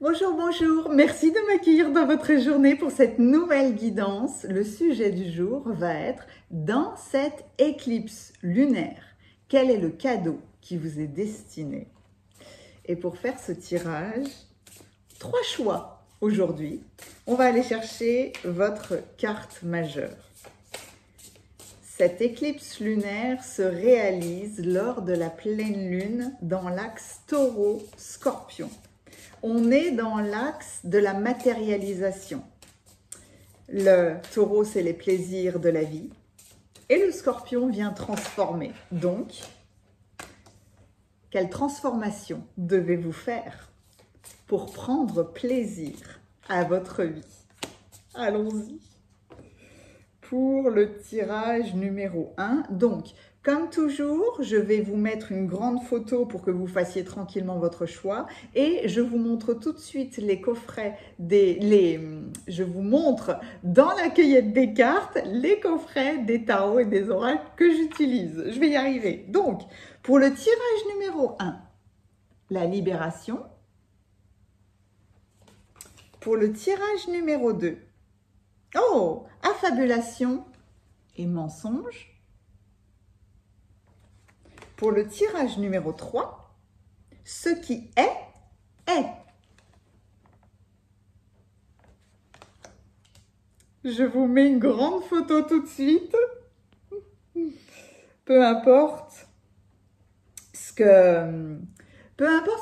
Bonjour, bonjour. Merci de m'accueillir dans votre journée pour cette nouvelle guidance. Le sujet du jour va être dans cette éclipse lunaire. Quel est le cadeau qui vous est destiné? Et pour faire ce tirage, 3 choix aujourd'hui. On va aller chercher votre carte majeure. Cette éclipse lunaire se réalise lors de la pleine lune dans l'axe Taureau-Scorpion. On est dans l'axe de la matérialisation. Le taureau, c'est les plaisirs de la vie. Et le scorpion vient transformer. Donc, quelle transformation devez-vous faire pour prendre plaisir à votre vie? Allons-y. Pour le tirage numéro 1. Donc, comme toujours, je vais vous mettre une grande photo pour que vous fassiez tranquillement votre choix. Et je vous montre tout de suite les coffrets, je vous montre dans la cueillette des cartes les coffrets des tarots et des oracles que j'utilise. Je vais y arriver. Donc, pour le tirage numéro 1, la libération. Pour le tirage numéro 2, oh, affabulation et mensonge. Pour le tirage numéro 3, ce qui est, est. Je vous mets une grande photo tout de suite. Peu importe ce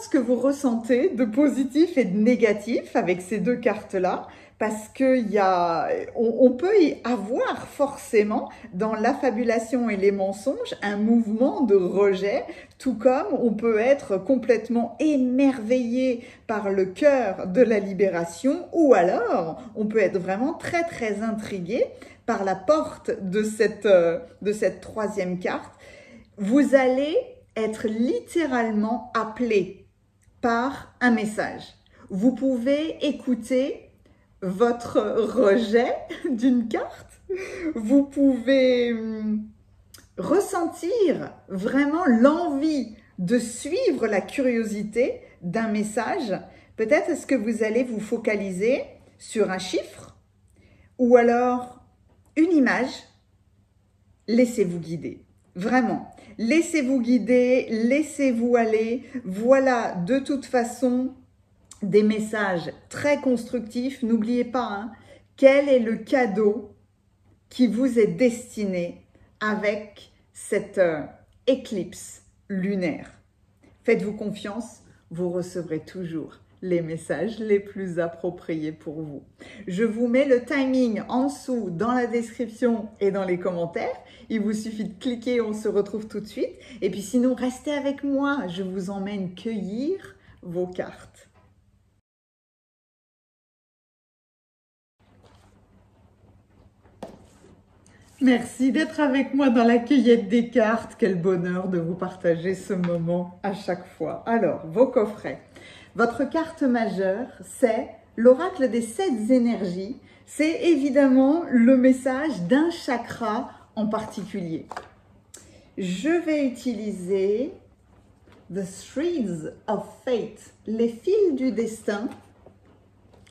que vous ressentez de positif et de négatif avec ces deux cartes-là, parce qu'on peut y avoir forcément dans l'affabulation et les mensonges un mouvement de rejet, tout comme on peut être complètement émerveillé par le cœur de la libération, ou alors on peut être vraiment très très intrigué par la porte de cette troisième carte. Vous allez être littéralement appelé par un message. Vous pouvez écouter votre rejet d'une carte. Vous pouvez ressentir vraiment l'envie de suivre la curiosité d'un message. Peut-être est-ce que vous allez vous focaliser sur un chiffre ou alors une image. Laissez-vous guider. Vraiment, laissez-vous guider, laissez-vous aller. Voilà, de toute façon, des messages très constructifs. N'oubliez pas, hein, quel est le cadeau qui vous est destiné avec cette éclipse lunaire. Faites-vous confiance, vous recevrez toujours les messages les plus appropriés pour vous. Je vous mets le timing en dessous dans la description et dans les commentaires. Il vous suffit de cliquer, on se retrouve tout de suite. Et puis sinon, restez avec moi, je vous emmène cueillir vos cartes. Merci d'être avec moi dans la cueillette des cartes. Quel bonheur de vous partager ce moment à chaque fois. Alors, vos coffrets. Votre carte majeure, c'est l'oracle des 7 énergies. C'est évidemment le message d'un chakra en particulier. Je vais utiliser The Threads of Fate, les fils du destin,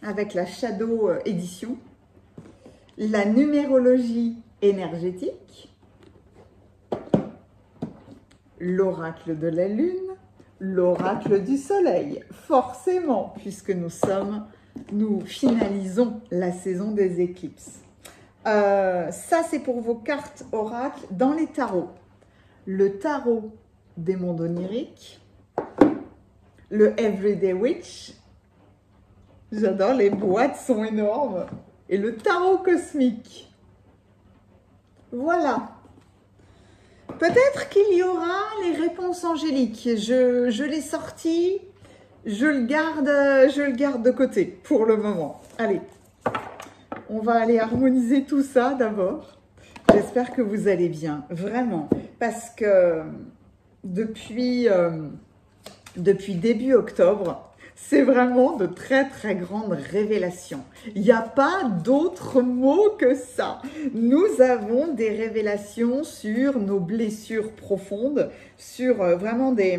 avec la Shadow édition, la numérologie énergétique, l'oracle de la lune, l'oracle du soleil, forcément, puisque nous finalisons la saison des éclipses. Ça, c'est pour vos cartes oracles dans les tarots. Le tarot des mondes oniriques, le Everyday Witch, j'adore, les boîtes sont énormes, et le tarot cosmique. Voilà. Peut-être qu'il y aura les réponses angéliques. Je l'ai sorti, je le garde de côté pour le moment. Allez, on va aller harmoniser tout ça d'abord. J'espère que vous allez bien, vraiment. Parce que depuis début octobre, c'est vraiment de très très grandes révélations. Il n'y a pas d'autre mot que ça. Nous avons des révélations sur nos blessures profondes, sur vraiment des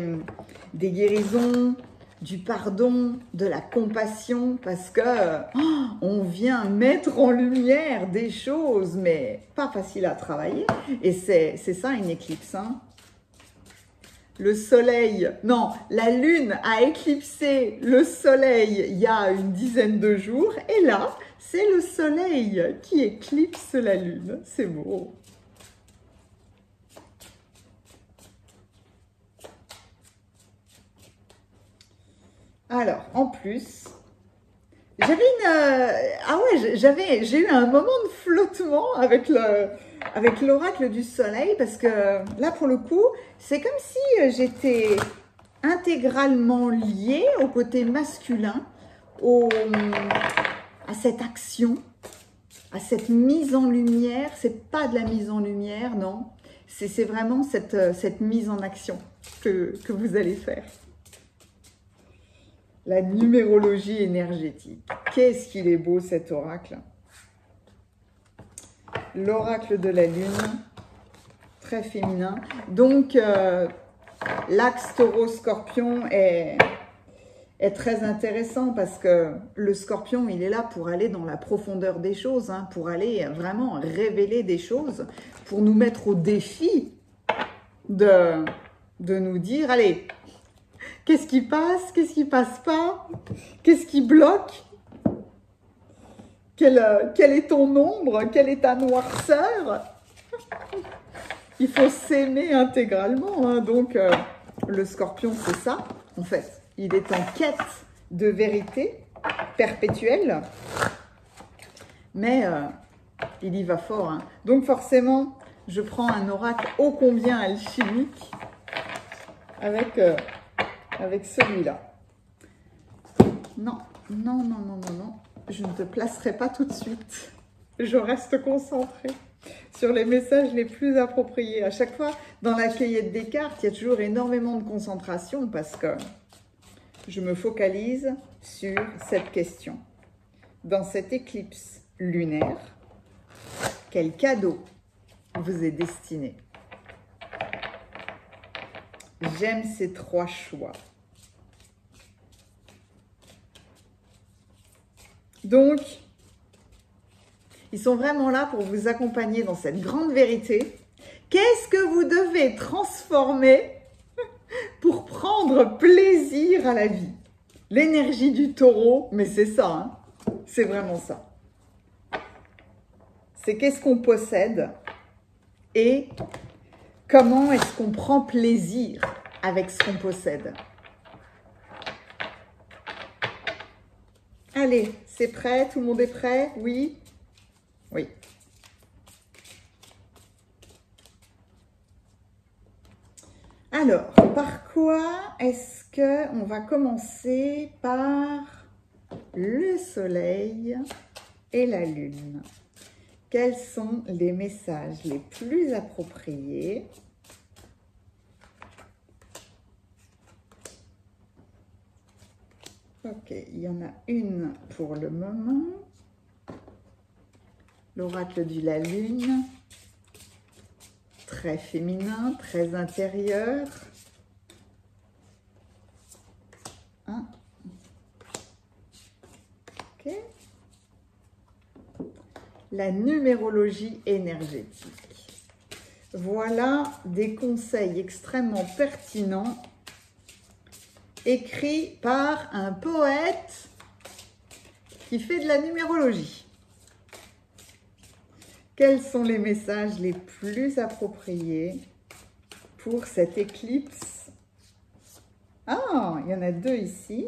guérisons, du pardon, de la compassion, parce que on vient mettre en lumière des choses, mais pas faciles à travailler. Et c'est ça une éclipse, hein. Le soleil, non, la lune a éclipsé le soleil il y a une dizaine de jours, et là, c'est le soleil qui éclipse la lune. C'est beau. Alors, en plus, j'avais j'ai eu un moment de flottement avec l'oracle du soleil, parce que là, pour le coup, c'est comme si j'étais intégralement liée au côté masculin, à cette action, à cette mise en lumière. C'est pas de la mise en lumière, non. C'est vraiment cette mise en action que vous allez faire. La numérologie énergétique. Qu'est-ce qu'il est beau cet oracle. L'oracle de la lune, très féminin. Donc, l'axe taureau-scorpion est très intéressant, parce que le scorpion, il est là pour aller dans la profondeur des choses, hein, pour aller vraiment révéler des choses, pour nous mettre au défi de nous dire, allez, qu'est-ce qui passe? Qu'est-ce qui passe pas? Qu'est-ce qui bloque? Quelle est ton ombre? Quelle est ta noirceur? Il faut s'aimer intégralement, hein. Donc, le scorpion, c'est ça, en fait. Il est en quête de vérité perpétuelle, mais il y va fort, hein. Donc, forcément, je prends un oracle ô combien alchimique avec celui-là. Non, non, non, non, non, non. Je ne te placerai pas tout de suite. Je reste concentrée sur les messages les plus appropriés. À chaque fois, dans la cueillette des cartes, il y a toujours énormément de concentration, parce que je me focalise sur cette question. Dans cette éclipse lunaire, quel cadeau vous est destiné? J'aime ces 3 choix. Donc, ils sont vraiment là pour vous accompagner dans cette grande vérité. Qu'est-ce que vous devez transformer pour prendre plaisir à la vie? L'énergie du taureau, mais c'est ça, hein, c'est vraiment ça. C'est qu'est-ce qu'on possède et comment est-ce qu'on prend plaisir avec ce qu'on possède. Allez, c'est prêt? Tout le monde est prêt? Oui? Oui. Alors, par quoi est-ce qu'on va commencer? Par le soleil et la lune. Quels sont les messages les plus appropriés? Ok, il y en a une pour le moment. L'oracle de la lune. Très féminin, très intérieur. Hein? Ok. La numérologie énergétique. Voilà des conseils extrêmement pertinents écrits par un poète qui fait de la numérologie. Quels sont les messages les plus appropriés pour cette éclipse? Ah, il y en a 2 ici.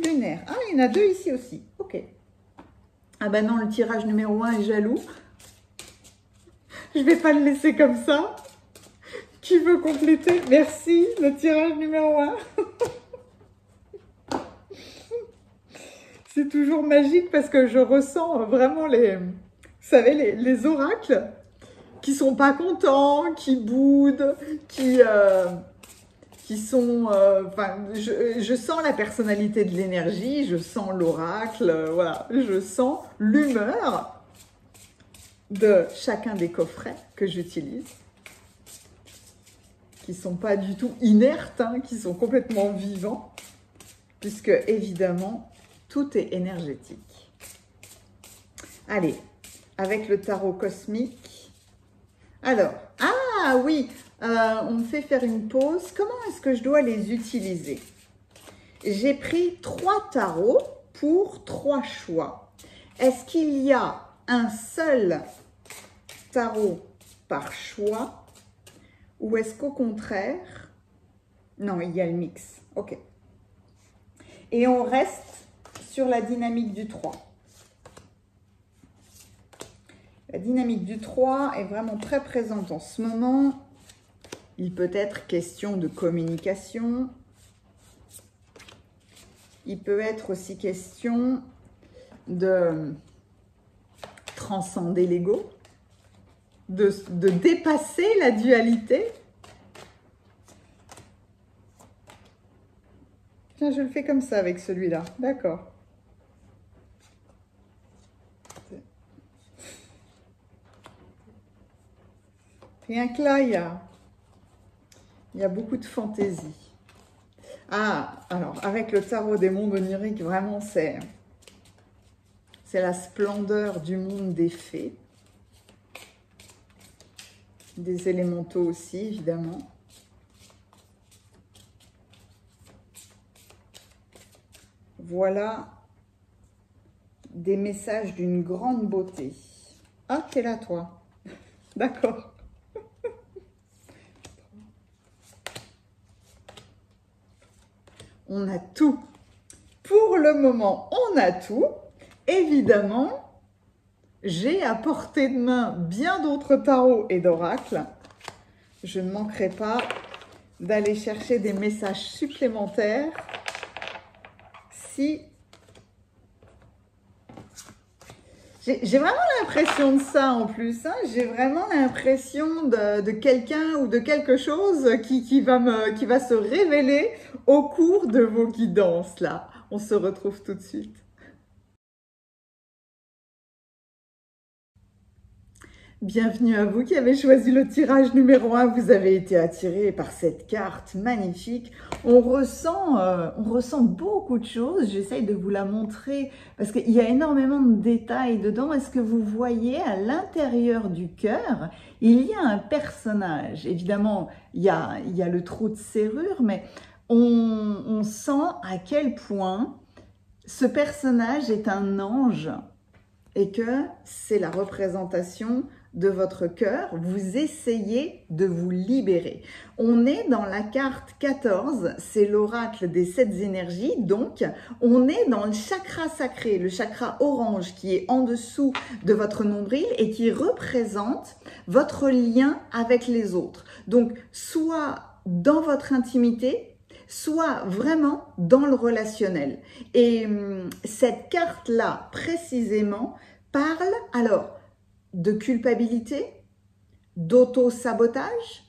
Lunaire. Ah, il y en a 2 ici aussi. Ok. Ah ben non, le tirage numéro 1 est jaloux. Je ne vais pas le laisser comme ça. Qui veut compléter? Merci, le tirage numéro 1. C'est toujours magique, parce que je ressens vraiment vous savez, les oracles qui sont pas contents, qui boudent, qui sont... enfin, je sens la personnalité de l'énergie, je sens l'oracle, voilà. Je sens l'humeur de chacun des coffrets que j'utilise, qui sont pas du tout inertes, hein, qui sont complètement vivants. puisque évidemment, tout est énergétique. Allez, avec le tarot cosmique. Alors, ah oui, on me fait faire une pause. Comment est-ce que je dois les utiliser? J'ai pris 3 tarots pour 3 choix. Est-ce qu'il y a un seul tarot par choix ou est-ce qu'au contraire, non, il y a le mix. Ok. Et on reste sur la dynamique du 3. La dynamique du 3 est vraiment très présente en ce moment. Il peut être question de communication. Il peut être aussi question de transcender l'ego, de dépasser la dualité. Tiens, je le fais comme ça avec celui-là. D'accord. Rien que là, il y a beaucoup de fantaisie. Ah, alors, avec le tarot des mondes oniriques, vraiment, c'est la splendeur du monde des fées. Des élémentaux aussi, évidemment. Voilà des messages d'une grande beauté. Ah, t'es là, toi. D'accord. On a tout. Pour le moment, on a tout. Évidemment, j'ai à portée de main bien d'autres tarots et d'oracles. Je ne manquerai pas d'aller chercher des messages supplémentaires si... J'ai vraiment l'impression de ça en plus. Hein. J'ai vraiment l'impression de quelqu'un ou de quelque chose qui va se révéler au cours de vos guidances là. On se retrouve tout de suite. Bienvenue à vous qui avez choisi le tirage numéro 1. Vous avez été attiré par cette carte magnifique. On ressent beaucoup de choses. J'essaye de vous la montrer parce qu'il y a énormément de détails dedans. Est-ce que vous voyez à l'intérieur du cœur, il y a un personnage. Évidemment, il y a le trou de serrure, mais on sent à quel point ce personnage est un ange et que c'est la représentation de votre cœur, vous essayez de vous libérer. On est dans la carte 14, c'est l'oracle des 7 énergies, donc on est dans le chakra sacré, le chakra orange qui est en dessous de votre nombril et qui représente votre lien avec les autres. Donc, soit dans votre intimité, soit vraiment dans le relationnel. Et cette carte-là, précisément, parle alors de culpabilité, d'auto-sabotage.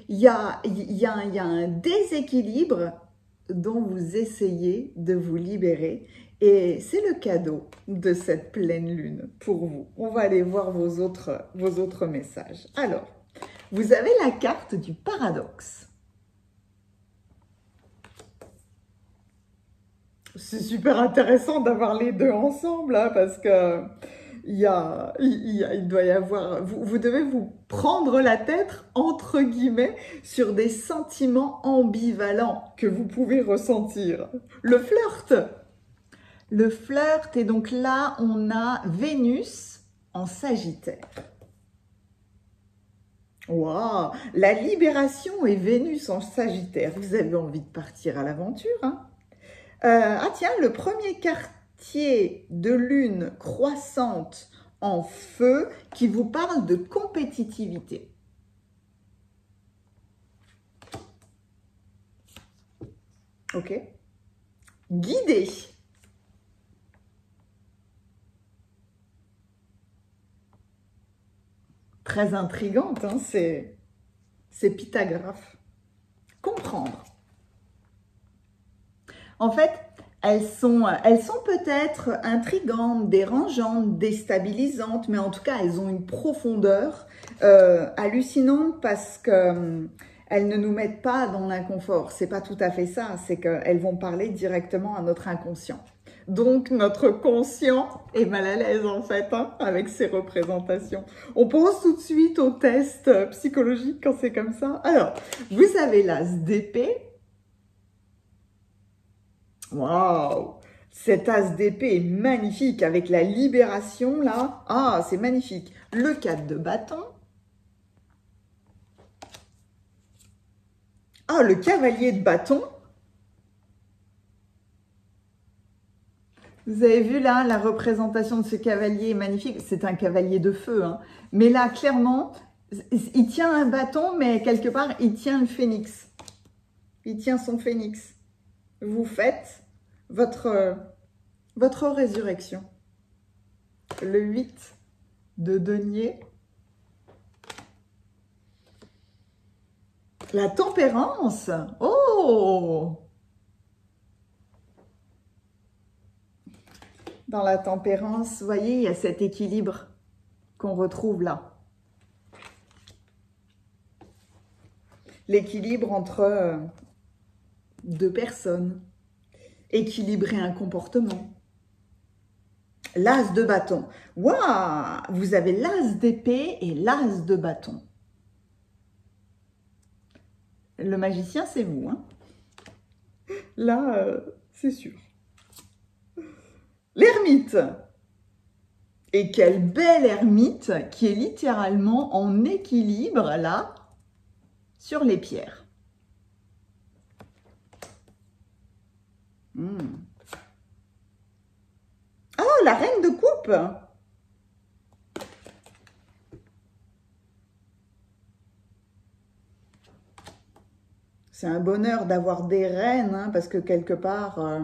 Il y a un déséquilibre dont vous essayez de vous libérer. Et c'est le cadeau de cette pleine lune pour vous. On va aller voir vos autres messages. Alors, vous avez la carte du paradoxe. C'est super intéressant d'avoir les deux ensemble, hein, parce que il doit y avoir... Vous devez vous prendre la tête, entre guillemets, sur des sentiments ambivalents que vous pouvez ressentir. Le flirt. Le flirt, et donc là, on a Vénus en Sagittaire. Waouh, la libération et Vénus en Sagittaire. Vous avez envie de partir à l'aventure, hein? Ah tiens, le premier quartier de lune croissante en feu qui vous parle de compétitivité. Ok. Guidé. Très intrigante, hein, c'est Pythagore. Comprendre. En fait, elles sont peut-être intrigantes, dérangeantes, déstabilisantes, mais en tout cas, elles ont une profondeur hallucinante parce que elles ne nous mettent pas dans l'inconfort. C'est pas tout à fait ça, c'est qu'elles vont parler directement à notre inconscient. Donc, notre conscient est mal à l'aise, en fait, hein, avec ces représentations. On pense tout de suite au test psychologique quand c'est comme ça. Alors, vous avez l'as d'épée. Waouh! Cet as d'épée est magnifique, avec la libération, là. Ah, c'est magnifique. Le 4 de bâton. Ah, le cavalier de bâton. Vous avez vu là, la représentation de ce cavalier est magnifique. C'est un cavalier de feu, hein. Mais là, clairement, il tient un bâton, mais quelque part, il tient le phénix. Il tient son phénix. Vous faites votre résurrection. Le 8 de denier. La tempérance. Oh! Dans la tempérance, vous voyez, il y a cet équilibre qu'on retrouve là. L'équilibre entre deux personnes. Équilibrer un comportement. L'as de bâton. Waouh! Vous avez l'as d'épée et l'as de bâton. Le magicien, c'est vous, hein? Là, c'est sûr. L'ermite. Et quelle belle ermite qui est littéralement en équilibre, là, sur les pierres. Oh, la reine de coupe. C'est un bonheur d'avoir des reines, hein, parce que quelque part,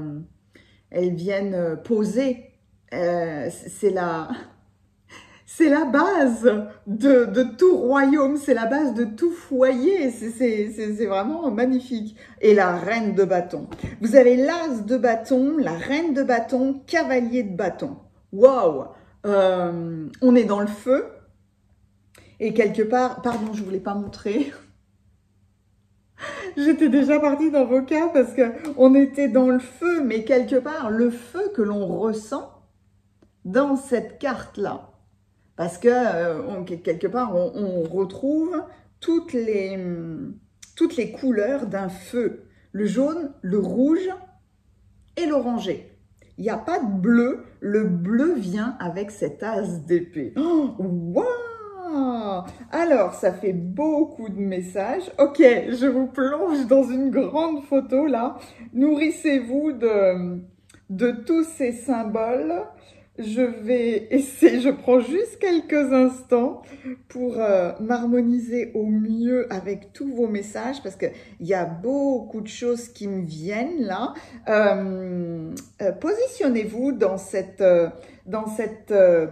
elles viennent poser. C'est la base de tout royaume, c'est la base de tout foyer. C'est vraiment magnifique. Et la reine de bâton. Vous avez l'as de bâton, la reine de bâton, cavalier de bâton. Waouh! On est dans le feu. Et quelque part, pardon, je ne voulais pas montrer. J'étais déjà partie dans vos cas parce qu'on était dans le feu, mais quelque part, le feu que l'on ressent dans cette carte-là. Parce que, quelque part, on retrouve toutes les couleurs d'un feu. Le jaune, le rouge et l'orangé. Il n'y a pas de bleu. Le bleu vient avec cet as d'épée. Oh, waouh! Alors, ça fait beaucoup de messages. Ok, je vous plonge dans une grande photo, là. Nourrissez-vous de tous ces symboles. Je vais essayer, je prends juste quelques instants pour m'harmoniser au mieux avec tous vos messages parce qu'il y a beaucoup de choses qui me viennent là. Positionnez-vous dans cette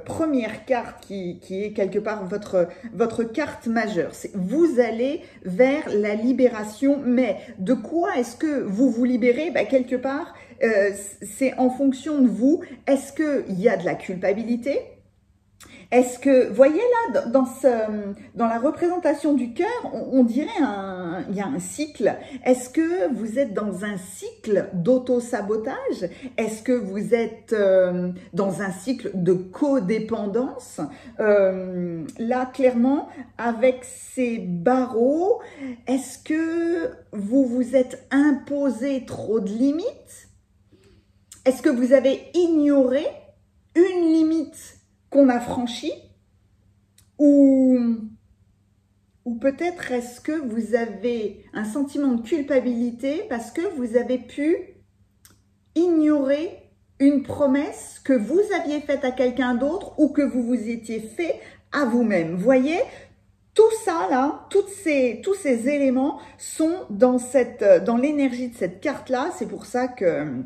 première carte qui est quelque part votre carte majeure. Vous allez vers la libération, mais de quoi est-ce que vous vous libérez? Quelque part, c'est en fonction de vous. Est-ce qu'il y a de la culpabilité? Est-ce que, voyez là, dans la représentation du cœur, on dirait il y a un cycle. Est-ce que vous êtes dans un cycle d'auto-sabotage? Est-ce que vous êtes dans un cycle de codépendance? Là, clairement, avec ces barreaux, est-ce que vous vous êtes imposé trop de limites? Est-ce que vous avez ignoré une limite qu'on a franchie? Ou peut-être est-ce que vous avez un sentiment de culpabilité parce que vous avez pu ignorer une promesse que vous aviez faite à quelqu'un d'autre ou que vous vous étiez fait à vous-même? Voyez, tout ça là, tous ces éléments sont dans l'énergie de cette carte-là. C'est pour ça que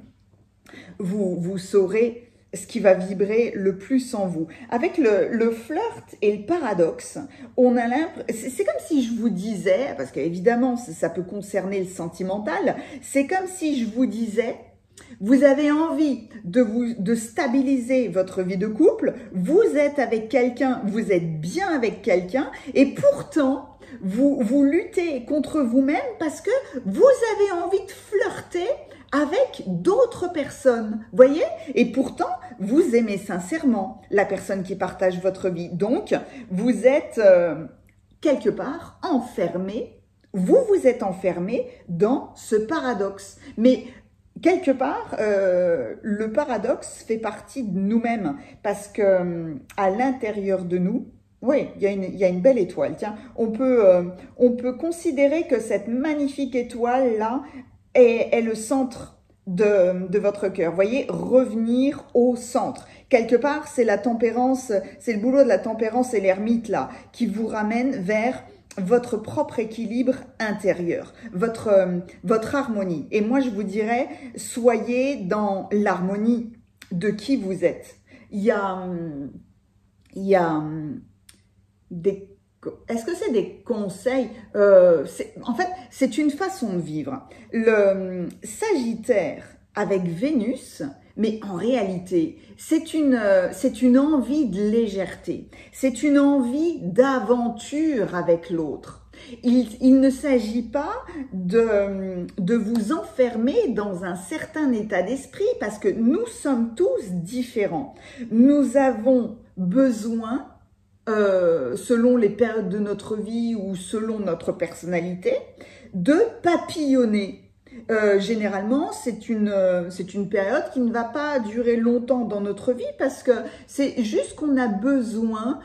vous saurez ce qui va vibrer le plus en vous. Avec le flirt et le paradoxe, on a l'impression, c'est comme si je vous disais, parce qu'évidemment ça peut concerner le sentimental, c'est comme si je vous disais, vous avez envie de stabiliser votre vie de couple, vous êtes avec quelqu'un, vous êtes bien avec quelqu'un, et pourtant, Vous luttez contre vous-même parce que vous avez envie de flirter avec d'autres personnes, voyez? Et pourtant, vous aimez sincèrement la personne qui partage votre vie. Donc, vous êtes quelque part enfermé, vous êtes enfermé dans ce paradoxe. Mais quelque part, le paradoxe fait partie de nous-mêmes parce que à l'intérieur de nous, oui, il y a une belle étoile. Tiens, on peut considérer que cette magnifique étoile-là est le centre de votre cœur. Voyez, revenir au centre. Quelque part, c'est la tempérance, c'est le boulot de la tempérance et l'ermite là, qui vous ramène vers votre propre équilibre intérieur, votre harmonie. Et moi, je vous dirais, soyez dans l'harmonie de qui vous êtes. Il y a des... Est-ce que c'est des conseils? En fait, c'est une façon de vivre. Le Sagittaire avec Vénus, mais en réalité, c'est une envie de légèreté. C'est une envie d'aventure avec l'autre. Il ne s'agit pas de vous enfermer dans un certain état d'esprit parce que nous sommes tous différents. Nous avons besoin selon les périodes de notre vie ou selon notre personnalité, de papillonner. Généralement, c'est une période qui ne va pas durer longtemps dans notre vie parce que c'est juste qu'on a besoin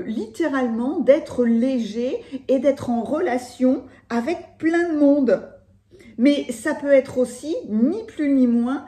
littéralement d'être léger et d'être en relation avec plein de monde. Mais ça peut être aussi, ni plus ni moins,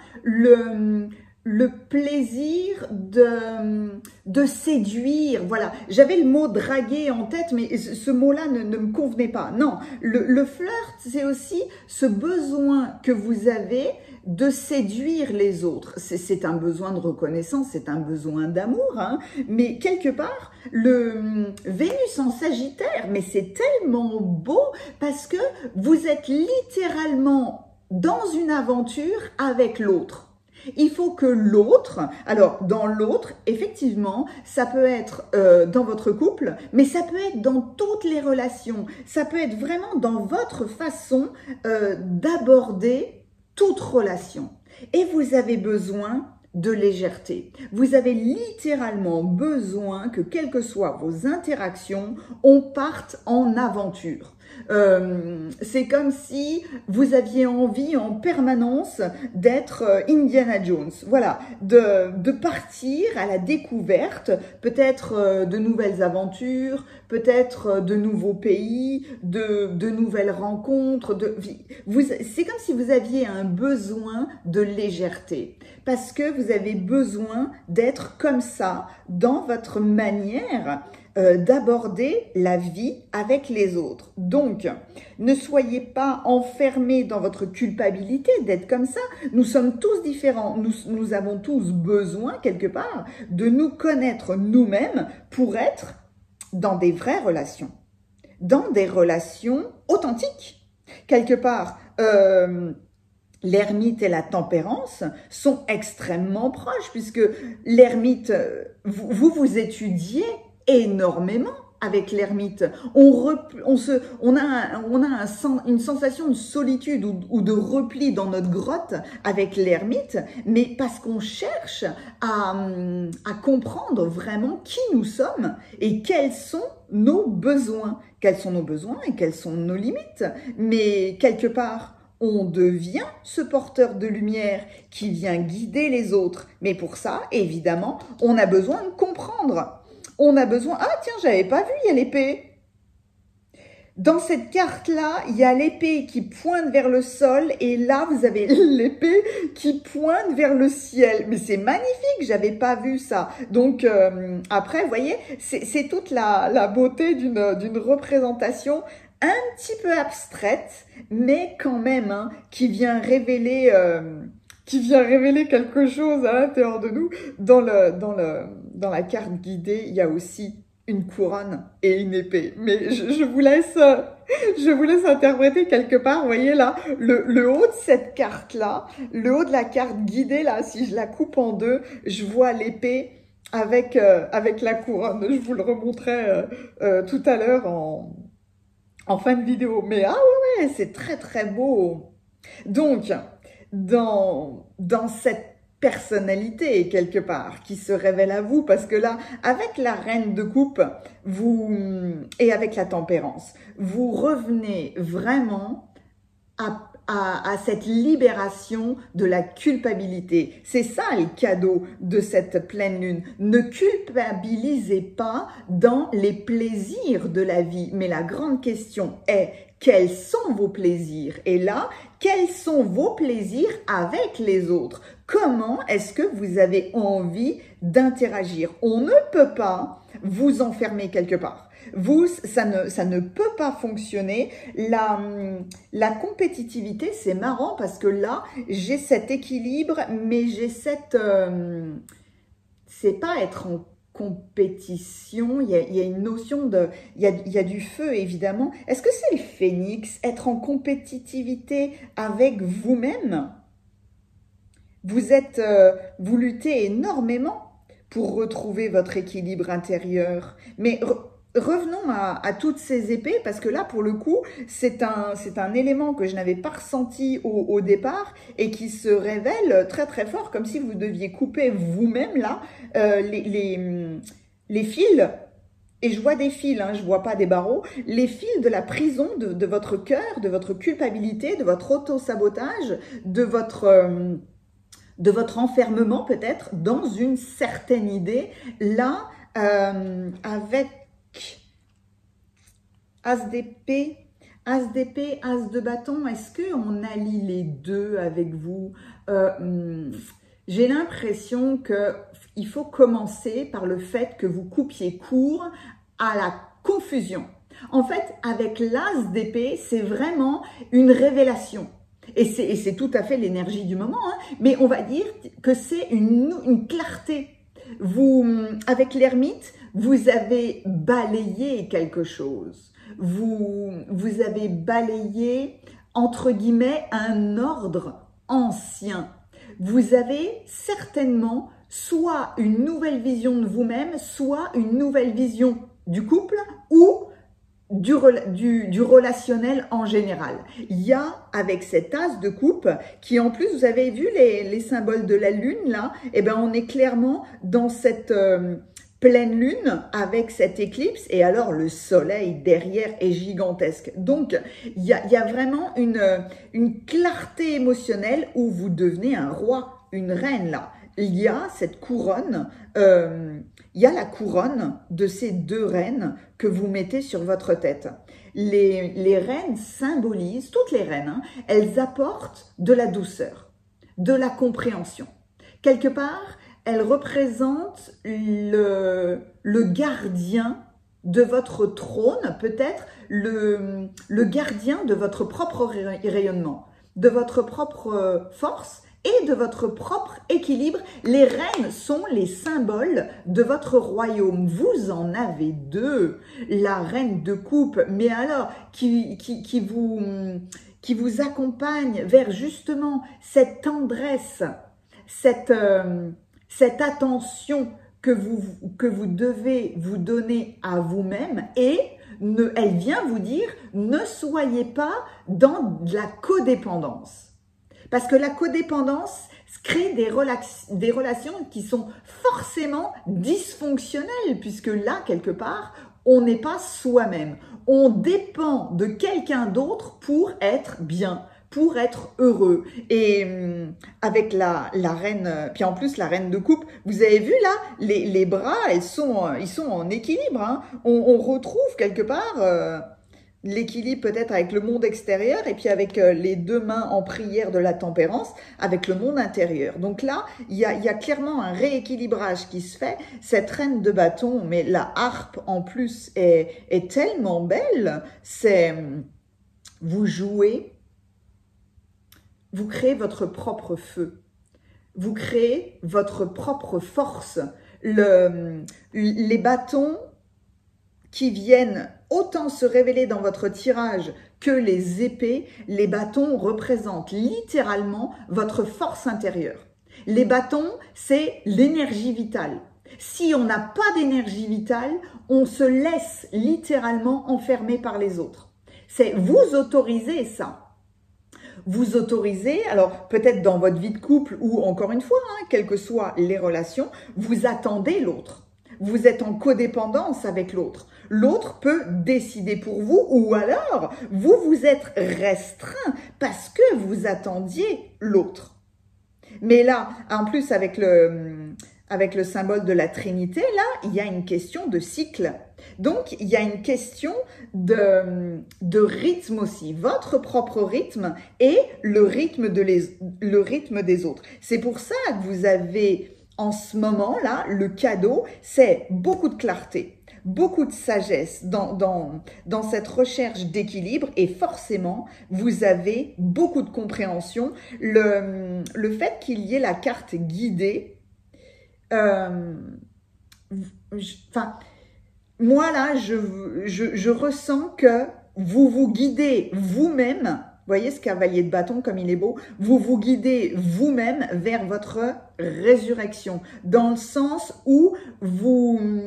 le plaisir de séduire. Voilà, j'avais le mot draguer en tête, mais ce mot-là ne me convenait pas. Non, le flirt, c'est aussi ce besoin que vous avez de séduire les autres. C'est un besoin de reconnaissance, c'est un besoin d'amour, hein. Mais quelque part, le Vénus en Sagittaire, mais c'est tellement beau parce que vous êtes littéralement dans une aventure avec l'autre. Il faut que l'autre, alors dans l'autre, effectivement, ça peut être dans votre couple, mais ça peut être dans toutes les relations. Ça peut être vraiment dans votre façon d'aborder toute relation. Et vous avez besoin de légèreté. Vous avez littéralement besoin que, quelles que soient vos interactions, on parte en aventure. C'est comme si vous aviez envie en permanence d'être Indiana Jones, voilà, de partir à la découverte, peut-être de nouvelles aventures, peut-être de nouveaux pays, de nouvelles rencontres. C'est comme si vous aviez un besoin de légèreté, parce que vous avez besoin d'être comme ça dans votre manière d'aborder la vie avec les autres. Donc, ne soyez pas enfermés dans votre culpabilité d'être comme ça. Nous sommes tous différents. Nous avons tous besoin, quelque part, de nous connaître nous-mêmes pour être dans des vraies relations, dans des relations authentiques. Quelque part, l'ermite et la tempérance sont extrêmement proches puisque l'ermite, vous étudiez énormément avec l'ermite. On a une sensation de solitude ou de repli dans notre grotte avec l'ermite, mais parce qu'on cherche à comprendre vraiment qui nous sommes et quels sont nos besoins. Quels sont nos besoins et quelles sont nos limites. Mais quelque part, on devient ce porteur de lumière qui vient guider les autres. Mais pour ça, évidemment, on a besoin de comprendre. On a besoin... Ah tiens, j'avais pas vu, il y a l'épée. Dans cette carte-là, il y a l'épée qui pointe vers le sol et là, vous avez l'épée qui pointe vers le ciel. Mais c'est magnifique, j'avais pas vu ça. Donc, après, vous voyez, c'est toute la beauté d'une représentation un petit peu abstraite, mais quand même, hein, qui vient révéler quelque chose à l'intérieur de nous. Dans la carte guidée, il y a aussi une couronne et une épée. Mais je vous laisse interpréter quelque part. Vous voyez là, le haut de cette carte-là, le haut de la carte guidée, là, si je la coupe en deux, je vois l'épée avec la couronne. Je vous le remontrerai tout à l'heure en fin de vidéo. Mais ah ouais, c'est très très beau. Donc, dans cette personnalité quelque part qui se révèle à vous, parce que là, avec la reine de coupe, et avec la tempérance, vous revenez vraiment à cette libération de la culpabilité. C'est ça le cadeau de cette pleine lune. Ne culpabilisez pas dans les plaisirs de la vie. Mais la grande question est, quels sont vos plaisirs? Et là, quels sont vos plaisirs avec les autres? Comment est-ce que vous avez envie d'interagir? On ne peut pas vous enfermer quelque part. Ça ne peut pas fonctionner. La compétitivité, c'est marrant parce que là, j'ai cet équilibre, mais j'ai cette... c'est pas être en compétition, il y a une notion de... Il y a du feu, évidemment. Est-ce que c'est le phénix, être en compétitivité avec vous-même? Vous luttez énormément pour retrouver votre équilibre intérieur. Mais revenons à toutes ces épées, parce que là, pour le coup, c'est un élément que je n'avais pas ressenti au départ et qui se révèle très très fort, comme si vous deviez couper vous-même là les fils. Et je vois des fils, hein, je vois pas des barreaux, les fils de la prison de votre cœur, de votre culpabilité, de votre auto-sabotage, de votre enfermement peut-être dans une certaine idée, là, avec As d'épée, As d'épée, As de bâton, est-ce qu'on allie les deux avec vous? J'ai l'impression qu'il faut commencer par le fait que vous coupiez court à la confusion. En fait, avec l'As d'épée, c'est vraiment une révélation. Et c'est tout à fait l'énergie du moment, hein, mais on va dire que c'est une clarté. Avec l'ermite, vous avez balayé quelque chose. Vous avez balayé, entre guillemets, un ordre ancien. Vous avez certainement soit une nouvelle vision de vous-même, soit une nouvelle vision du couple ou du relationnel en général. Il y a avec cet as de coupe qui en plus, vous avez vu les symboles de la lune là, et ben on est clairement dans cette pleine lune avec cette éclipse et alors le soleil derrière est gigantesque. Donc il y a vraiment une clarté émotionnelle où vous devenez un roi, une reine là. Il y a cette couronne, il y a la couronne de ces deux reines que vous mettez sur votre tête. Les reines symbolisent, toutes les reines, hein, elles apportent de la douceur, de la compréhension. Quelque part, elles représentent le gardien de votre trône, peut-être le gardien de votre propre rayonnement, de votre propre force, et de votre propre équilibre. Les reines sont les symboles de votre royaume. Vous en avez deux. La reine de coupe, mais alors, qui vous accompagne vers justement cette tendresse, cette attention que vous devez vous donner à vous-même et elle vient vous dire, ne soyez pas dans de la codépendance. Parce que la codépendance crée des relations qui sont forcément dysfonctionnelles, puisque là, quelque part, on n'est pas soi-même. On dépend de quelqu'un d'autre pour être bien, pour être heureux. Et avec la reine, puis en plus la reine de coupe, vous avez vu là, les bras, ils sont en équilibre. Hein. On retrouve quelque part... l'équilibre peut-être avec le monde extérieur et puis avec les deux mains en prière de la tempérance avec le monde intérieur. Donc là, il y a clairement un rééquilibrage qui se fait. Cette reine de bâton, mais la harpe en plus est tellement belle. C'est vous jouez, vous créez votre propre feu. Vous créez votre propre force. Les bâtons qui viennent autant se révéler dans votre tirage que les épées, les bâtons représentent littéralement votre force intérieure. Les bâtons, c'est l'énergie vitale. Si on n'a pas d'énergie vitale, on se laisse littéralement enfermer par les autres. C'est vous autoriser ça. Vous autorisez, alors peut-être dans votre vie de couple ou encore une fois, hein, quelles que soient les relations, vous attendez l'autre. Vous êtes en codépendance avec l'autre. L'autre peut décider pour vous ou alors vous vous êtes restreint parce que vous attendiez l'autre. Mais là, en plus avec le symbole de la Trinité, là, il y a une question de cycle. Donc, il y a une question de rythme aussi, votre propre rythme et le rythme des autres. C'est pour ça que vous avez en ce moment-là, le cadeau, c'est beaucoup de clarté, beaucoup de sagesse dans cette recherche d'équilibre et forcément, vous avez beaucoup de compréhension. Le fait qu'il y ait la carte guidée, moi là, je ressens que vous vous guidez vous-même. Vous voyez ce cavalier de bâton comme il est beau? Vous vous guidez vous-même vers votre résurrection, dans le sens où vous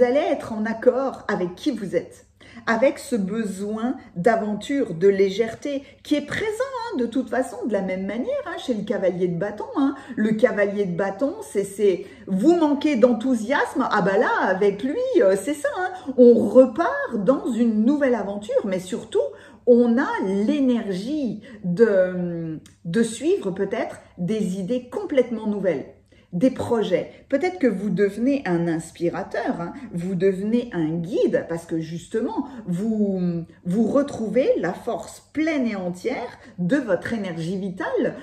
allez être en accord avec qui vous êtes, avec ce besoin d'aventure, de légèreté qui est présent hein, de toute façon de la même manière hein, chez le cavalier de bâton. Hein. Le cavalier de bâton, c'est vous manquez d'enthousiasme, ah bah là avec lui c'est ça, hein. On repart dans une nouvelle aventure, mais surtout on a l'énergie de suivre peut-être des idées complètement nouvelles. Des projets. Peut-être que vous devenez un inspirateur, hein, vous devenez un guide parce que justement, vous retrouvez la force pleine et entière de votre énergie vitale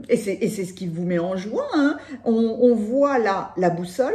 et c'est ce qui vous met en joie. Hein. On voit là la boussole.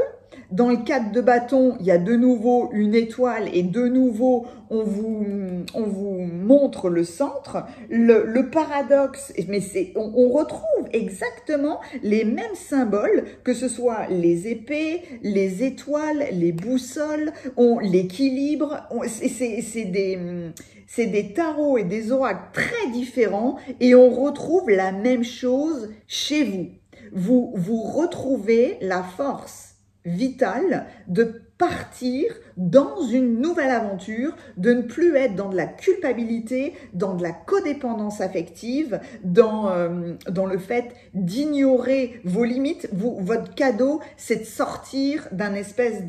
Dans le 4 de bâton, il y a de nouveau une étoile et de nouveau, on vous montre le centre. Le paradoxe, mais on retrouve exactement les mêmes symboles, que ce soit les épées, les étoiles, les boussoles, l'équilibre. C'est des tarots et des oracles très différents et on retrouve la même chose chez vous. Vous retrouvez la force vital de partir dans une nouvelle aventure, de ne plus être dans de la culpabilité, dans de la codépendance affective, dans le fait d'ignorer vos limites. Votre cadeau, c'est de sortir d'un espèce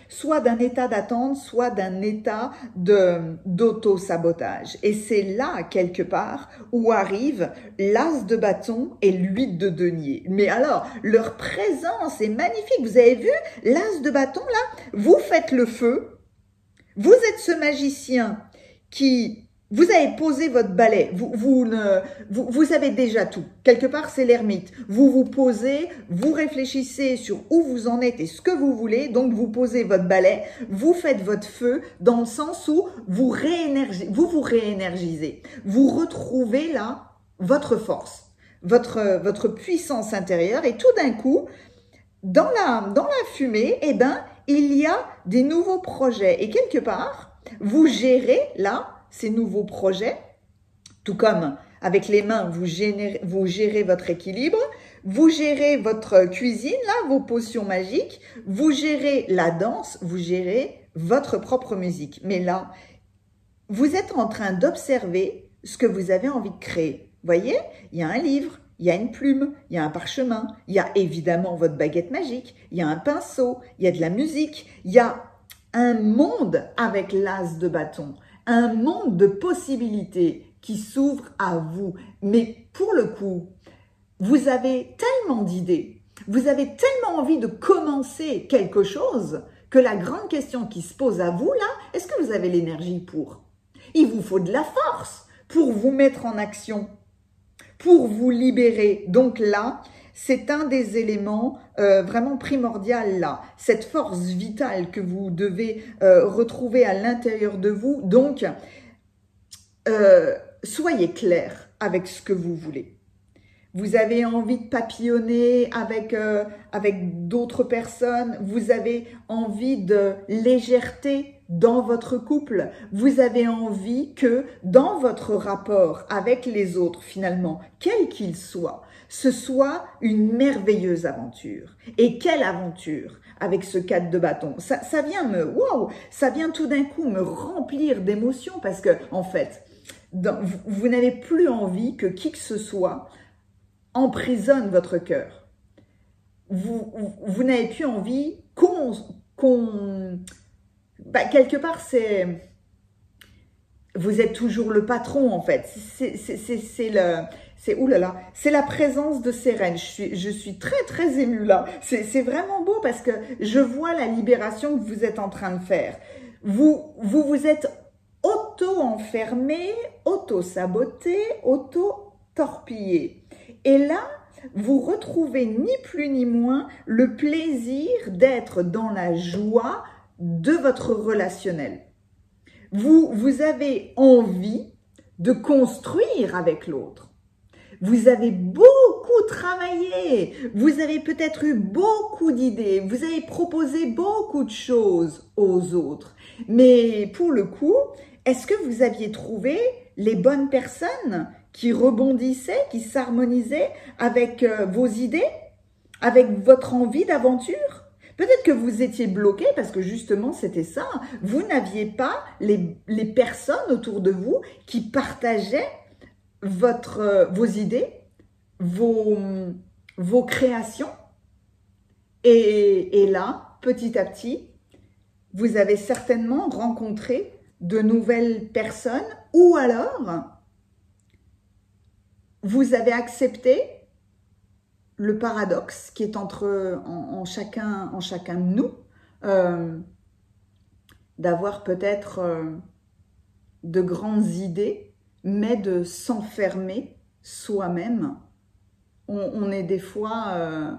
soit d'un état d'attente, soit d'un état d'auto-sabotage. Et c'est là, quelque part, où arrive l'as de bâton et l'huile de denier. Mais alors, leur présence est magnifique. Vous avez vu l'as de bâton, là? Vous faites le feu, vous êtes ce magicien qui, vous avez posé votre balai, vous savez déjà tout. Quelque part, c'est l'ermite. Vous vous posez, vous réfléchissez sur où vous en êtes et ce que vous voulez. Donc, vous posez votre balai, vous faites votre feu dans le sens où vous vous réénergisez. Vous retrouvez là votre force, votre puissance intérieure et tout d'un coup, dans la fumée, eh ben, il y a des nouveaux projets et quelque part, vous gérez là ces nouveaux projets, tout comme avec les mains, vous gérez votre équilibre, vous gérez votre cuisine, là, vos potions magiques, vous gérez la danse, vous gérez votre propre musique. Mais là, vous êtes en train d'observer ce que vous avez envie de créer. Vous voyez, il y a un livre, il y a une plume, il y a un parchemin, il y a évidemment votre baguette magique, il y a un pinceau, il y a de la musique, il y a un monde avec l'as de bâton, un monde de possibilités qui s'ouvre à vous. Mais pour le coup, vous avez tellement d'idées, vous avez tellement envie de commencer quelque chose que la grande question qui se pose à vous là, est-ce que vous avez l'énergie pour? Il vous faut de la force pour vous mettre en action, pour vous libérer. Donc là, c'est un des éléments vraiment primordial là, cette force vitale que vous devez retrouver à l'intérieur de vous. Donc, soyez clair avec ce que vous voulez. Vous avez envie de papillonner avec d'autres personnes, vous avez envie de légèreté dans votre couple, vous avez envie que dans votre rapport avec les autres, finalement, quel qu'il soit, ce soit une merveilleuse aventure. Et quelle aventure avec ce 4 de bâton. Ça vient wow, ça vient tout d'un coup me remplir d'émotions parce que, en fait, vous n'avez plus envie que qui que ce soit emprisonne votre cœur. Vous n'avez plus envie quelque part, vous êtes toujours le patron, en fait. C'est la présence de ces reines. Je suis très, très émue là. C'est vraiment beau parce que je vois la libération que vous êtes en train de faire. Vous êtes auto-enfermé, auto-saboté, auto-torpillé. Et là, vous retrouvez ni plus ni moins le plaisir d'être dans la joie de votre relationnel. Vous avez envie de construire avec l'autre. Vous avez beaucoup travaillé, vous avez peut-être eu beaucoup d'idées, vous avez proposé beaucoup de choses aux autres. Mais pour le coup, est-ce que vous aviez trouvé les bonnes personnes qui rebondissaient, qui s'harmonisaient avec vos idées, avec votre envie d'aventure? Peut-être que vous étiez bloqué parce que justement c'était ça. Vous n'aviez pas les personnes autour de vous qui partageaient vos idées, vos créations. Et là, petit à petit, vous avez certainement rencontré de nouvelles personnes ou alors vous avez accepté le paradoxe qui est en chacun de nous, d'avoir peut-être de grandes idées, mais de s'enfermer soi-même. On est des fois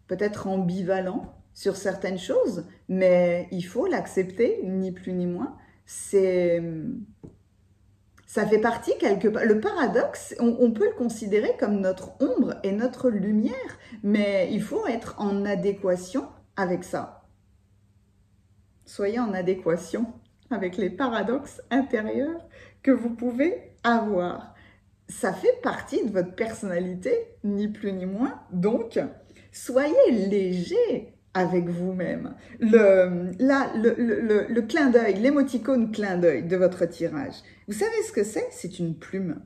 peut-être ambivalent sur certaines choses, mais il faut l'accepter, ni plus ni moins. Ça fait partie quelque part. Le paradoxe, on peut le considérer comme notre ombre et notre lumière, mais il faut être en adéquation avec ça. Soyez en adéquation avec les paradoxes intérieurs que vous pouvez avoir. Ça fait partie de votre personnalité, ni plus ni moins. Donc, soyez léger avec vous-même. Le clin d'œil, l'émoticône clin d'œil de votre tirage. Vous savez ce que c'est? C'est une plume.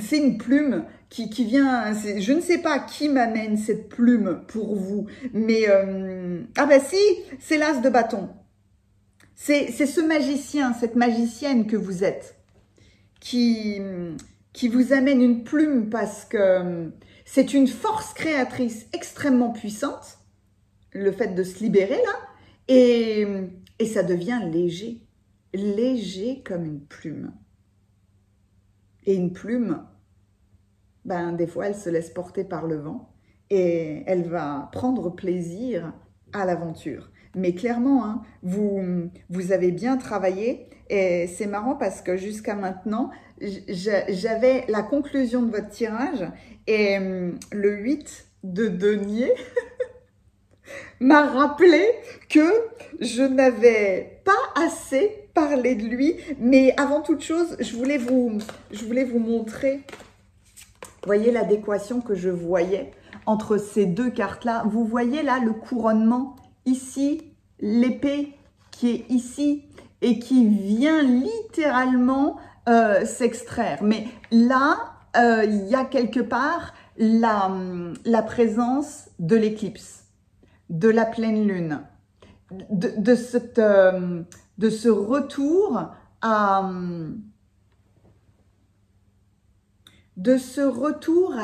C'est une plume qui vient, je ne sais pas qui m'amène cette plume pour vous, mais ah ben si, c'est l'as de bâton. C'est ce magicien, cette magicienne que vous êtes, qui vous amène une plume parce que c'est une force créatrice extrêmement puissante, le fait de se libérer là, et ça devient léger, léger comme une plume. Et une plume, ben, des fois, elle se laisse porter par le vent et elle va prendre plaisir à l'aventure. Mais clairement, hein, vous avez bien travaillé et c'est marrant parce que jusqu'à maintenant, j'avais la conclusion de votre tirage et le 8 de denier m'a rappelé que je n'avais pas assez parlé de lui. Mais avant toute chose, je voulais vous montrer, voyez l'adéquation que je voyais entre ces deux cartes-là. Vous voyez là le couronnement ici, l'épée qui est ici et qui vient littéralement s'extraire. Mais là, il y a quelque part la présence de l'éclipse, de la pleine lune, de ce retour à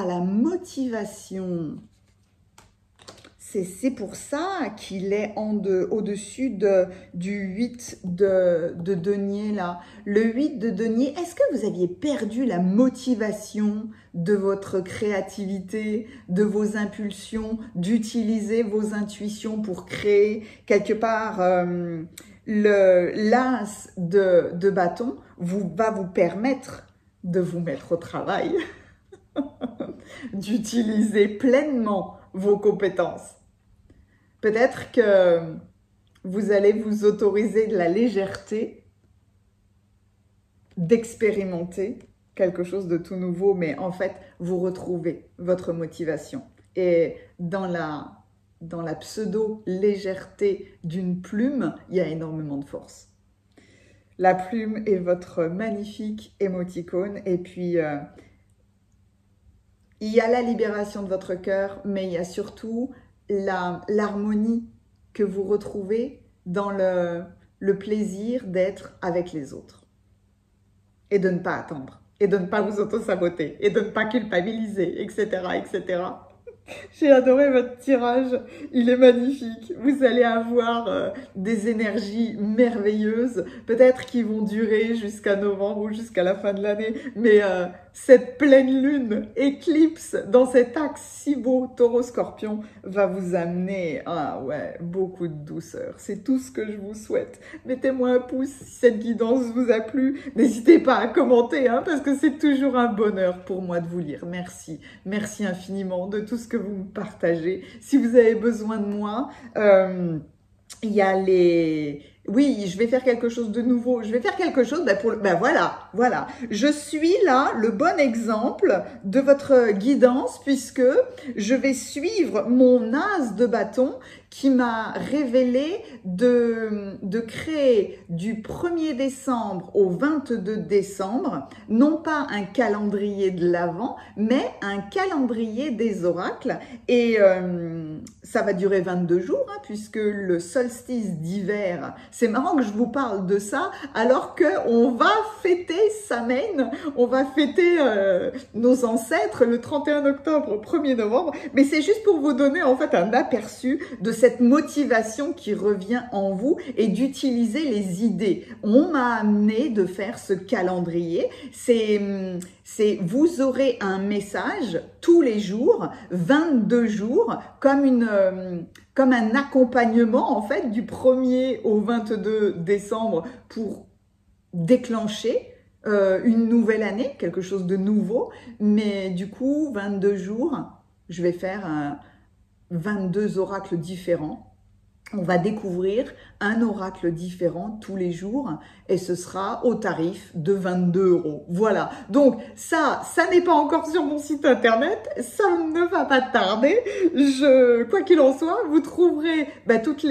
la motivation. C'est pour ça qu'il est au-dessus du 8 de denier là. Le 8 de denier, est-ce que vous aviez perdu la motivation de votre créativité, de vos impulsions, d'utiliser vos intuitions pour créer quelque part l'as de bâton va vous permettre de vous mettre au travail, d'utiliser pleinement vos compétences. Peut-être que vous allez vous autoriser de la légèreté, d'expérimenter quelque chose de tout nouveau, mais en fait, vous retrouvez votre motivation. Et dans la pseudo-légèreté d'une plume, il y a énormément de force. La plume est votre magnifique émoticône. Et puis, il y a la libération de votre cœur, mais il y a surtout l'harmonie que vous retrouvez dans le plaisir d'être avec les autres. Et de ne pas attendre. Et de ne pas vous auto-saboter. Et de ne pas culpabiliser, etc., etc. J'ai adoré votre tirage, il est magnifique. Vous allez avoir des énergies merveilleuses, peut-être qui vont durer jusqu'à novembre ou jusqu'à la fin de l'année, mais cette pleine lune éclipse dans cet axe si beau Taureau-Scorpion va vous amener beaucoup de douceur. C'est tout ce que je vous souhaite. Mettez-moi un pouce si cette guidance vous a plu. N'hésitez pas à commenter, parce que c'est toujours un bonheur pour moi de vous lire. Merci, merci infiniment de tout ce que vous me partagez. Si vous avez besoin de moi, il y a les... Oui, je vais faire quelque chose de nouveau. Je vais faire quelque chose, voilà. Je suis là le bon exemple de votre guidance puisque je vais suivre mon as de bâton qui m'a révélé de créer du 1er décembre au 22 décembre, non pas un calendrier de l'Avent, mais un calendrier des oracles. Et ça va durer 22 jours, puisque le solstice d'hiver, c'est marrant que je vous parle de ça, alors qu'on va fêter Samhain, on va fêter nos ancêtres le 31 octobre au 1er novembre, mais c'est juste pour vous donner en fait un aperçu de cette motivation qui revient en vous et d'utiliser les idées. On m'a amené de faire ce calendrier. Vous aurez un message tous les jours, 22 jours, comme un accompagnement en fait du 1er au 22 décembre pour déclencher une nouvelle année, quelque chose de nouveau. Mais du coup, 22 jours, je vais faire 22 oracles différents. On va découvrir un oracle différent tous les jours et ce sera au tarif de 22 €. Voilà, donc ça n'est pas encore sur mon site internet, ça ne va pas tarder. Quoi qu'il en soit, vous trouverez toutes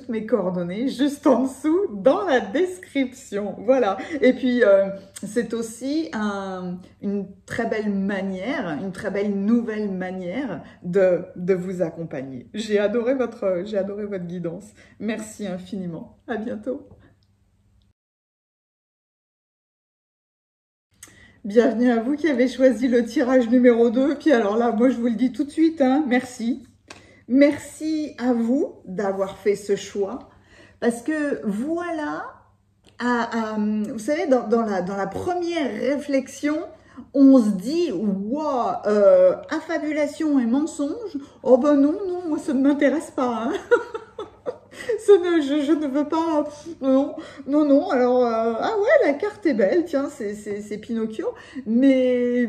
mes coordonnées juste en dessous dans la description. Voilà, et puis c'est aussi une très belle manière, une très belle nouvelle manière de vous accompagner. J'ai adoré votre guidance. Merci infiniment. À bientôt. Bienvenue à vous qui avez choisi le tirage numéro 2. Puis alors là, moi je vous le dis tout de suite, merci. Merci à vous d'avoir fait ce choix. Parce que voilà, vous savez, dans la première réflexion, on se dit, wow, affabulation et mensonge, oh ben non, moi ça ne m'intéresse pas. Je ne veux pas, non, alors, ah ouais, la carte est belle, tiens, c'est Pinocchio, mais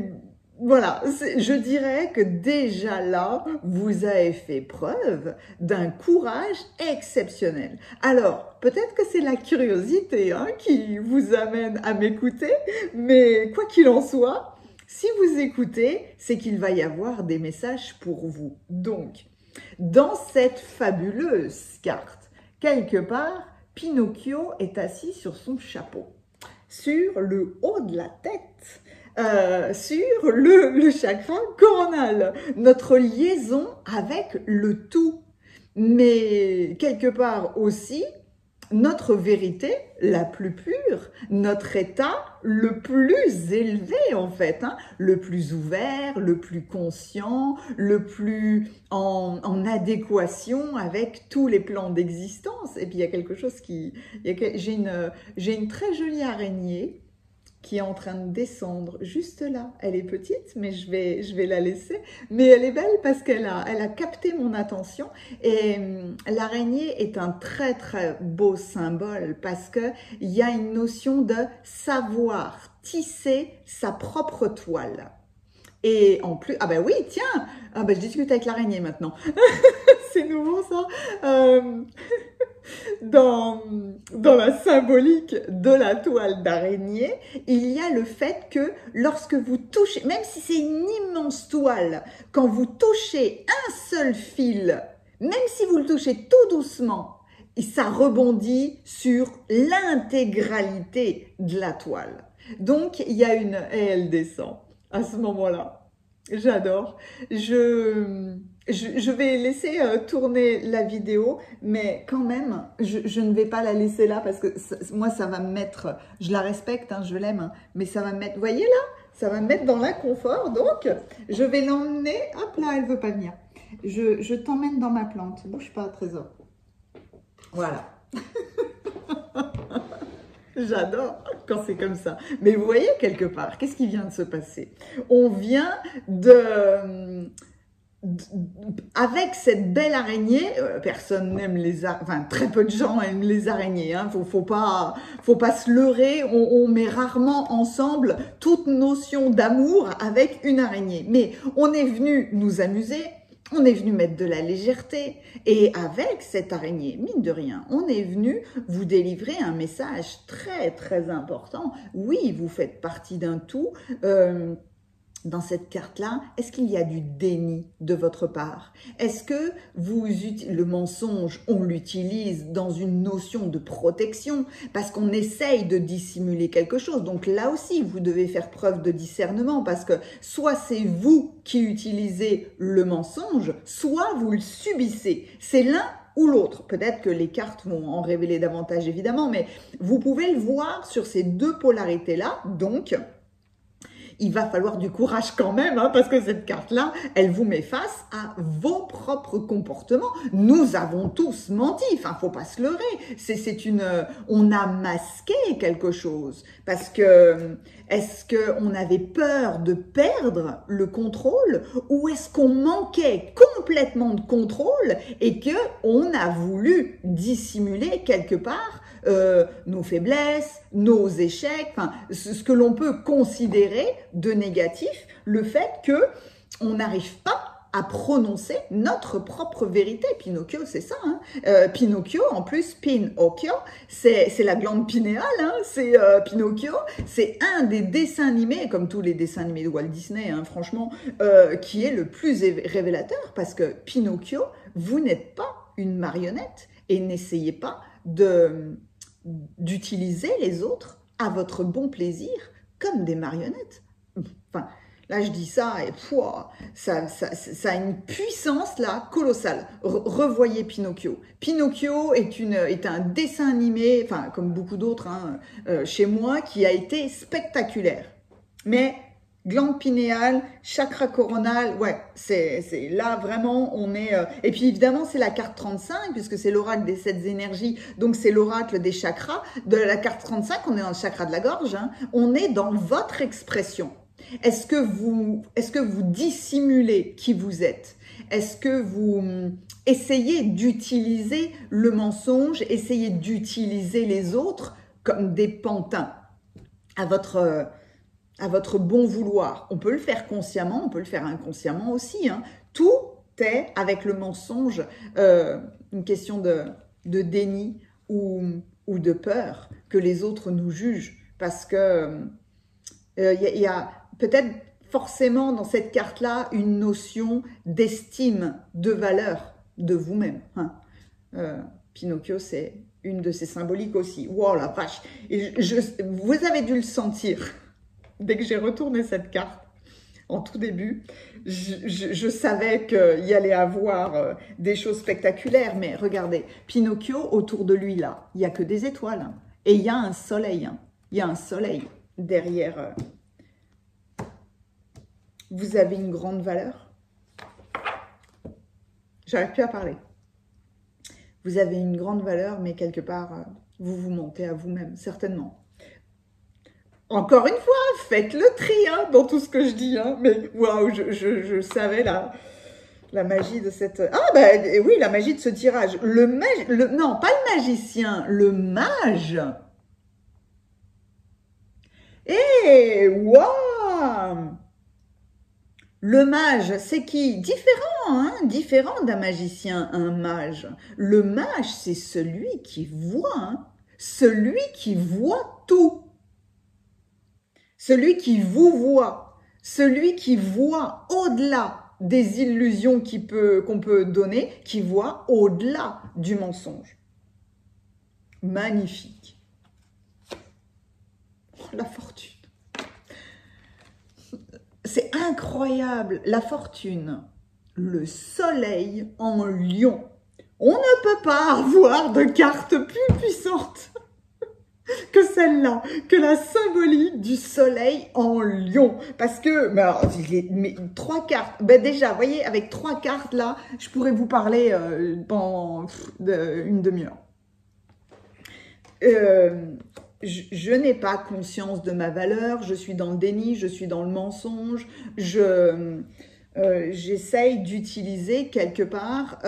voilà, je dirais que déjà là, vous avez fait preuve d'un courage exceptionnel. Alors, peut-être que c'est la curiosité qui vous amène à m'écouter, mais quoi qu'il en soit, si vous écoutez, c'est qu'il va y avoir des messages pour vous. Donc, dans cette fabuleuse carte, quelque part, Pinocchio est assis sur son chapeau, sur le haut de la tête, sur le chakra coronal, notre liaison avec le tout. Mais quelque part aussi, notre vérité la plus pure, notre état le plus élevé en fait, le plus ouvert, le plus conscient, le plus en adéquation avec tous les plans d'existence. Et puis il y a quelque chose j'ai une très jolie araignée qui est en train de descendre juste là. Elle est petite, mais je vais la laisser. Mais elle est belle parce qu'elle a capté mon attention. Et l'araignée est un très, très beau symbole parce qu'il y a une notion de savoir tisser sa propre toile. Et en plus, ah ben oui, tiens, je discute avec l'araignée maintenant. C'est nouveau ça. dans la symbolique de la toile d'araignée, il y a le fait que lorsque vous touchez, même si c'est une immense toile, quand vous touchez un seul fil, même si vous le touchez tout doucement, ça rebondit sur l'intégralité de la toile. Donc, il y a et elle descend à ce moment-là. J'adore. Je vais laisser tourner la vidéo, mais quand même, je ne vais pas la laisser là parce que moi, ça va me mettre, je la respecte, hein, je l'aime, hein, mais ça va me mettre, vous voyez là, ça va me mettre dans l'inconfort. Donc, je vais l'emmener, hop là, elle veut pas venir. Je t'emmène dans ma plante, bouge pas, Trésor. Voilà. J'adore quand c'est comme ça. Mais vous voyez quelque part, qu'est-ce qui vient de se passer? On vient avec cette belle araignée, personne n'aime les araignées, enfin très peu de gens aiment les araignées, hein, faut pas se leurrer, on met rarement ensemble toute notion d'amour avec une araignée. Mais on est venu nous amuser, on est venu mettre de la légèreté et avec cette araignée, mine de rien, on est venu vous délivrer un message très très important. Oui, vous faites partie d'un tout. Dans cette carte-là, est-ce qu'il y a du déni de votre part? Est-ce que le mensonge, on l'utilise dans une notion de protection parce qu'on essaye de dissimuler quelque chose? Donc là aussi, vous devez faire preuve de discernement parce que soit c'est vous qui utilisez le mensonge, soit vous le subissez. C'est l'un ou l'autre. Peut-être que les cartes vont en révéler davantage, évidemment, mais vous pouvez le voir sur ces deux polarités-là. Donc, il va falloir du courage quand même, hein, parce que cette carte-là, elle vous met face à vos propres comportements. Nous avons tous menti, enfin, faut pas se leurrer. On a masqué quelque chose, parce que est-ce qu'on avait peur de perdre le contrôle, ou est-ce qu'on manquait complètement de contrôle et que on a voulu dissimuler quelque part nos faiblesses, nos échecs, enfin, ce que l'on peut considérer de négatif, le fait que on n'arrive pas à prononcer notre propre vérité. Pinocchio, c'est ça. Hein. Pinocchio, en plus, Pinocchio, c'est la glande pinéale. Hein. C'est Pinocchio, c'est un des dessins animés, comme tous les dessins animés de Walt Disney, hein, franchement, qui est le plus révélateur, parce que Pinocchio, vous n'êtes pas une marionnette et n'essayez pas d'utiliser les autres à votre bon plaisir comme des marionnettes. Enfin, là, je dis ça et ça a une puissance là colossale. Revoyez Pinocchio. Pinocchio est un dessin animé, enfin comme beaucoup d'autres hein, chez moi, qui a été spectaculaire. Mais glande pinéale, chakra coronal, ouais, c'est là vraiment on est... Et puis évidemment c'est la carte 35 puisque c'est l'oracle des 7 énergies, donc c'est l'oracle des chakras. De la carte 35, on est dans le chakra de la gorge, hein, on est dans votre expression. Est-ce que vous dissimulez qui vous êtes? Est-ce que vous essayez d'utiliser le mensonge, essayez d'utiliser les autres comme des pantins à votre bon vouloir? On peut le faire consciemment, on peut le faire inconsciemment aussi. Hein. Tout est, avec le mensonge, une question de déni ou de peur que les autres nous jugent. Parce que y a peut-être forcément dans cette carte-là une notion d'estime, de valeur de vous-même. Hein. Pinocchio, c'est une de ces symboliques aussi. Wow, la vache! Et vous avez dû le sentir. Dès que j'ai retourné cette carte, en tout début, je savais qu'il y allait avoir des choses spectaculaires. Mais regardez, Pinocchio, autour de lui, là, il n'y a que des étoiles. Hein, et il y a un soleil. Hein, il y a un soleil derrière. Vous avez une grande valeur. J'arrive plus à parler. Vous avez une grande valeur, mais quelque part, vous vous mentez à vous-même, certainement. Encore une fois, faites le tri hein, dans tout ce que je dis. Hein. Mais waouh, je savais la magie de cette... Ah ben oui, la magie de ce tirage. Non, pas le magicien, le mage. Eh, waouh! Le mage, c'est qui? Différent, hein? Différent d'un magicien, un mage. Le mage, c'est celui qui voit, hein? Celui qui voit tout. Celui qui vous voit. Celui qui voit au-delà des illusions qu'on peut donner, qui voit au-delà du mensonge. Magnifique. Oh, la fortune. C'est incroyable, la fortune. Le soleil en lion. On ne peut pas avoir de carte plus puissante que celle-là, que la symbolique du soleil en lion. Parce que, mais 3 cartes, ben déjà, vous voyez, avec 3 cartes là, je pourrais vous parler pendant une demi-heure. Je n'ai pas conscience de ma valeur, je suis dans le déni, je suis dans le mensonge, j'essaye d'utiliser quelque part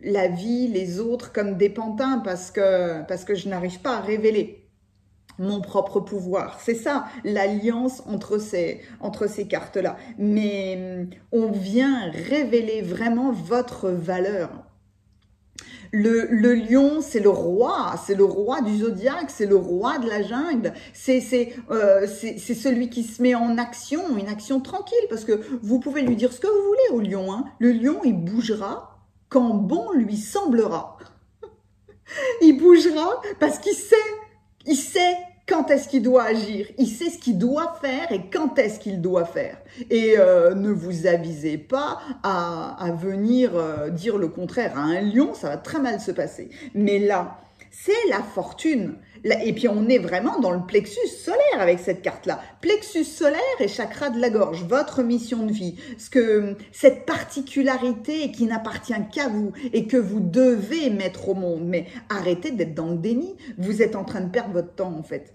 la vie, les autres comme des pantins parce que je n'arrive pas à révéler mon propre pouvoir. C'est ça, l'alliance entre ces cartes-là. Mais on vient révéler vraiment votre valeur. Le lion, c'est le roi du zodiaque, c'est le roi de la jungle, c'est celui qui se met en action, une action tranquille, parce que vous pouvez lui dire ce que vous voulez au lion, hein. Le lion, il bougera quand bon lui semblera. Il bougera parce qu'il sait quand est-ce qu'il doit agir, il sait ce qu'il doit faire et quand est-ce qu'il doit faire. Et ne vous avisez pas à venir dire le contraire. À un lion, ça va très mal se passer. Mais là, c'est la fortune. Et puis on est vraiment dans le plexus solaire avec cette carte-là. Plexus solaire et chakra de la gorge, votre mission de vie. Cette particularité qui n'appartient qu'à vous et que vous devez mettre au monde. Mais arrêtez d'être dans le déni. Vous êtes en train de perdre votre temps en fait.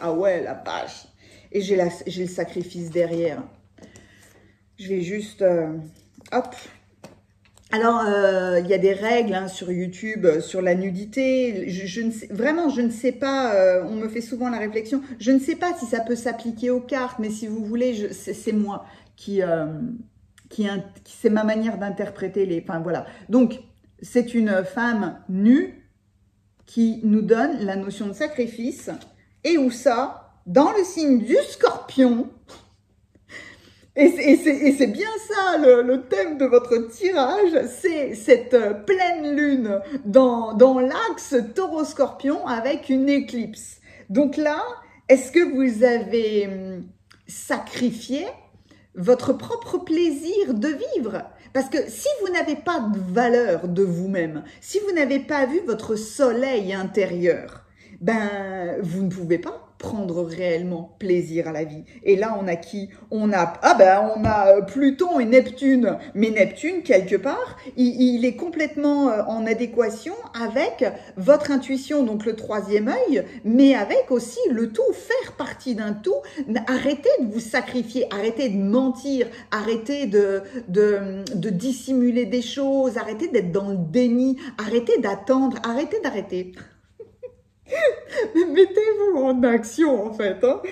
Ah ouais, la vache. Et j'ai le sacrifice derrière. Je vais juste... hop. Alors, il y a des règles hein, sur YouTube, sur la nudité. Je ne sais pas, on me fait souvent la réflexion, je ne sais pas si ça peut s'appliquer aux cartes, mais si vous voulez, c'est moi c'est ma manière d'interpréter les... Enfin, voilà. Donc, c'est une femme nue qui nous donne la notion de sacrifice. Et où ça? Dans le signe du Scorpion. Et c'est bien ça, le thème de votre tirage, c'est cette pleine lune dans l'axe taureau-scorpion avec une éclipse. Donc là, est-ce que vous avez sacrifié votre propre plaisir de vivre? Parce que si vous n'avez pas de valeur de vous-même, si vous n'avez pas vu votre soleil intérieur, ben vous ne pouvez pas prendre réellement plaisir à la vie. Et là, on a qui? On a Pluton et Neptune. Mais Neptune, quelque part, il est complètement en adéquation avec votre intuition, donc le 3e œil, mais avec aussi le tout, faire partie d'un tout. Arrêtez de vous sacrifier, arrêtez de mentir, arrêtez de dissimuler des choses, arrêtez d'être dans le déni, arrêtez d'attendre, arrêtez. Mettez-vous en action en fait, hein.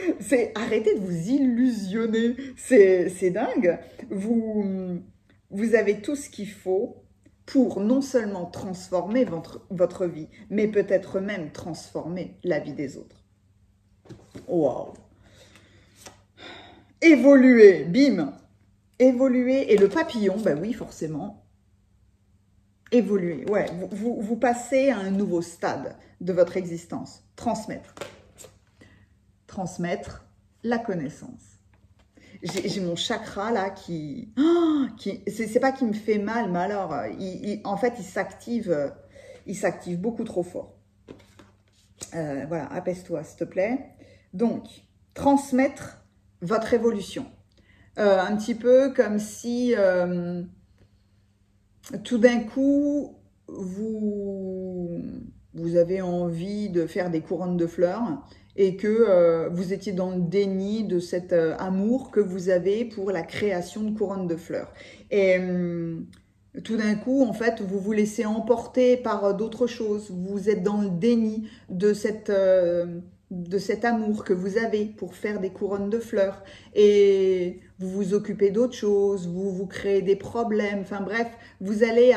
Arrêtez de vous illusionner, c'est dingue. Vous avez tout ce qu'il faut pour non seulement transformer votre vie, mais peut-être même transformer la vie des autres. Waouh! Évoluer, bim! Évoluer, et le papillon, ben oui, forcément. Évoluer, ouais, vous passez à un nouveau stade de votre existence. Transmettre la connaissance. J'ai mon chakra là qui c'est pas qui me fait mal, mais alors, en fait, il s'active beaucoup trop fort. Voilà, apaise-toi, s'il te plaît. Donc, transmettre votre évolution. Un petit peu comme si... tout d'un coup, vous avez envie de faire des couronnes de fleurs et que vous étiez dans le déni de cet amour que vous avez pour la création de couronnes de fleurs. Et tout d'un coup, en fait, vous vous laissez emporter par d'autres choses. Vous êtes dans le déni de cet amour que vous avez pour faire des couronnes de fleurs. Et vous vous occupez d'autres choses, vous vous créez des problèmes, enfin bref, vous allez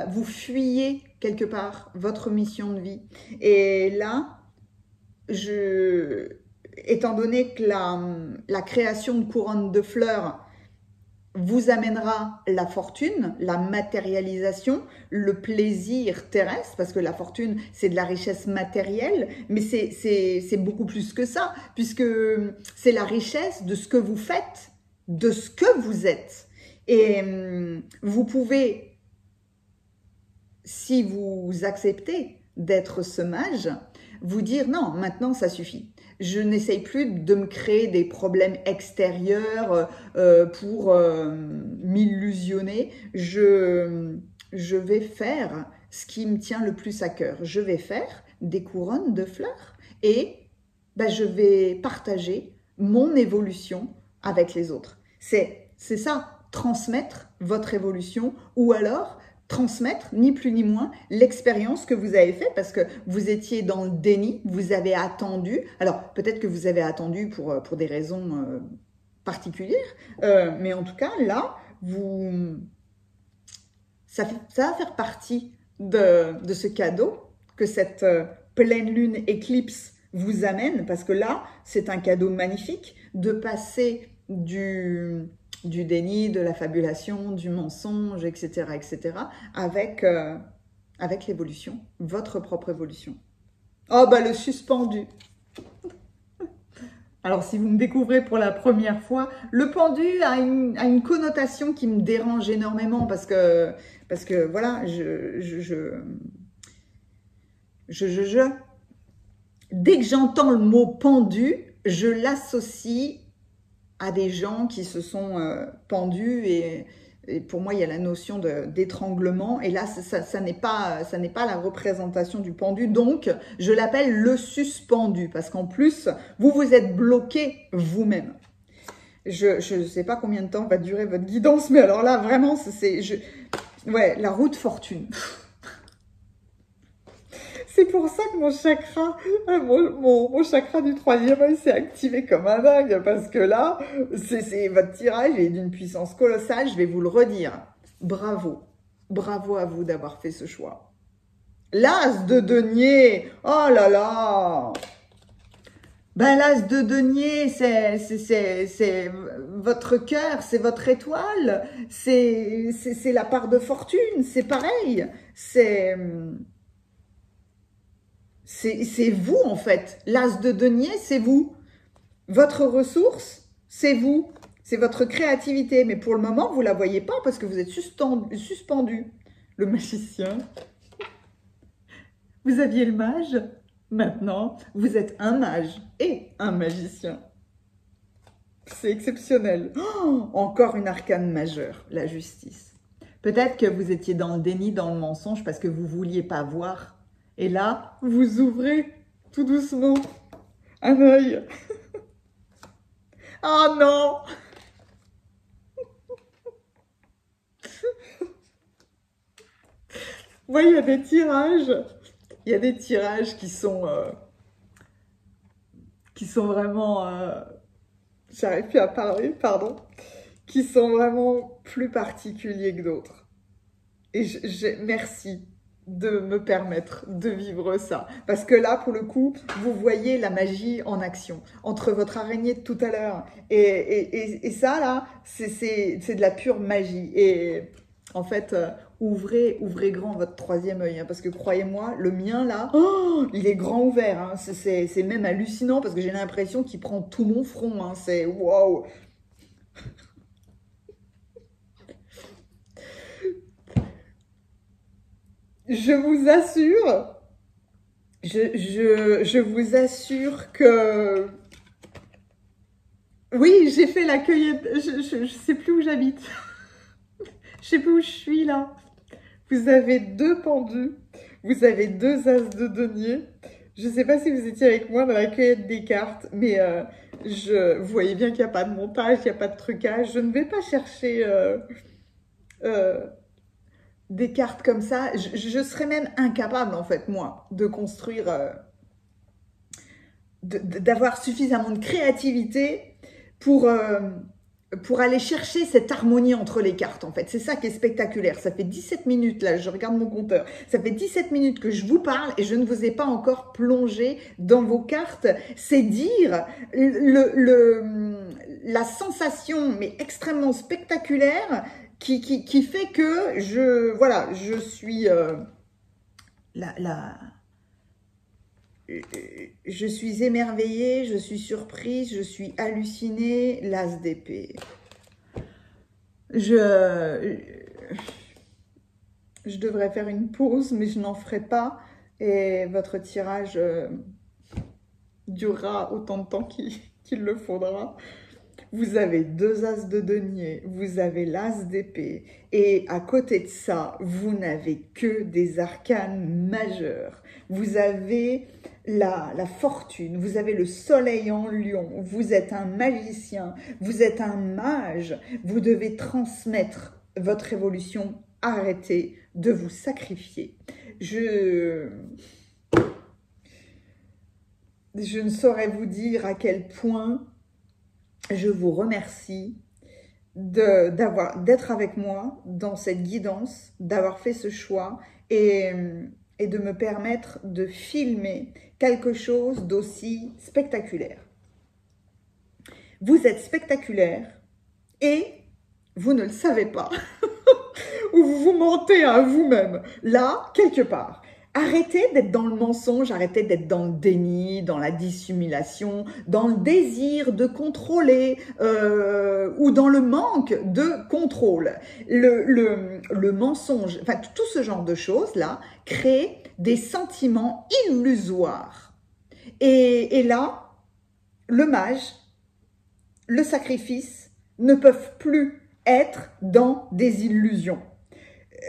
vous fuyez quelque part votre mission de vie. Et là, étant donné que la création de couronnes de fleurs vous amènera la fortune, la matérialisation, le plaisir terrestre, parce que la fortune, c'est de la richesse matérielle, mais c'est beaucoup plus que ça, puisque c'est la richesse de ce que vous faites, de ce que vous êtes. Et vous pouvez, si vous acceptez d'être ce mage, vous dire non, maintenant ça suffit. Je n'essaye plus de me créer des problèmes extérieurs pour m'illusionner. Je vais faire ce qui me tient le plus à cœur. Je vais faire des couronnes de fleurs et je vais partager mon évolution avec les autres. C'est ça, transmettre votre évolution ou alors transmettre, ni plus ni moins, l'expérience que vous avez faite parce que vous étiez dans le déni, vous avez attendu. Alors, peut-être que vous avez attendu pour des raisons particulières, mais en tout cas, là, ça va faire partie de ce cadeau que cette pleine lune éclipse vous amène parce que là, c'est un cadeau magnifique de passer du déni, de la fabulation, du mensonge, etc., avec l'évolution, votre propre évolution. Oh, le suspendu. Alors, si vous me découvrez pour la première fois, le pendu a une connotation qui me dérange énormément parce que voilà, dès que j'entends le mot pendu, je l'associe à des gens qui se sont pendus et pour moi il y a la notion d'étranglement et là ça n'est pas la représentation du pendu, donc je l'appelle le suspendu parce qu'en plus vous êtes bloqué vous-même. Je ne sais pas combien de temps va durer votre guidance, mais alors là vraiment ouais, la roue de fortune. C'est pour ça que mon chakra, mon chakra du troisième œil s'est activé comme un dingue. Parce que là, votre tirage est d'une puissance colossale. Je vais vous le redire. Bravo. Bravo à vous d'avoir fait ce choix. L'as de denier. Oh là là. L'as de denier, c'est votre cœur, c'est votre étoile. C'est la part de fortune. C'est pareil. C'est vous, en fait. L'as de denier, c'est vous. Votre ressource, c'est vous. C'est votre créativité. Mais pour le moment, vous ne la voyez pas parce que vous êtes suspendu. Le magicien. Vous aviez le mage. Maintenant, vous êtes un mage et un magicien. C'est exceptionnel. Oh, encore une arcane majeure, la justice. Peut-être que vous étiez dans le déni, dans le mensonge parce que vous ne vouliez pas voir. Et là, vous ouvrez tout doucement un œil. Oh non! Vous voyez, il y a des tirages. Il y a des tirages qui sont vraiment... J'arrive plus à parler, pardon. Qui sont vraiment plus particuliers que d'autres. Et merci de me permettre de vivre ça. Parce que là, pour le coup, vous voyez la magie en action. Entre votre araignée de tout à l'heure et ça, là, c'est de la pure magie. Et en fait, ouvrez grand votre troisième œil. Hein, parce que croyez-moi, le mien, là, il est grand ouvert. Hein, c'est même hallucinant parce que j'ai l'impression qu'il prend tout mon front. Hein, c'est waouh! Je vous assure, je vous assure que... Oui, j'ai fait la cueillette, je sais plus où j'habite. Je sais plus où je suis là. Vous avez 2 pendus, vous avez 2 as de denier. Je ne sais pas si vous étiez avec moi dans la cueillette des cartes, mais vous voyez bien qu'il n'y a pas de montage, il n'y a pas de trucage. Je ne vais pas chercher... des cartes comme ça, je serais même incapable, en fait, moi, de construire, d'avoir suffisamment de créativité pour pour aller chercher cette harmonie entre les cartes, en fait. C'est ça qui est spectaculaire. Ça fait 17 minutes, là, je regarde mon compteur. Ça fait 17 minutes que je vous parle et je ne vous ai pas encore plongé dans vos cartes. C'est dire la sensation, mais extrêmement spectaculaire, qui fait que je suis je suis émerveillée, je suis surprise, je suis hallucinée, l'as d'épée. Je devrais faire une pause, mais je n'en ferai pas. Et votre tirage durera autant de temps qu'il le faudra. Vous avez 2 as de denier, vous avez l'as d'épée. Et à côté de ça, vous n'avez que des arcanes majeurs. Vous avez la fortune, vous avez le soleil en lion, vous êtes un magicien, vous êtes un mage. Vous devez transmettre votre évolution. Arrêtez de vous sacrifier. Je ne saurais vous dire à quel point je vous remercie d'être avec moi dans cette guidance, d'avoir fait ce choix et de me permettre de filmer quelque chose d'aussi spectaculaire. Vous êtes spectaculaire et vous ne le savez pas. Ou vous mentez à vous-même, là, quelque part. Arrêtez d'être dans le mensonge, arrêtez d'être dans le déni, dans la dissimulation, dans le désir de contrôler ou dans le manque de contrôle. Le mensonge, enfin tout ce genre de choses-là, crée des sentiments illusoires. Et là, le mage, le sacrifice ne peuvent plus être dans des illusions.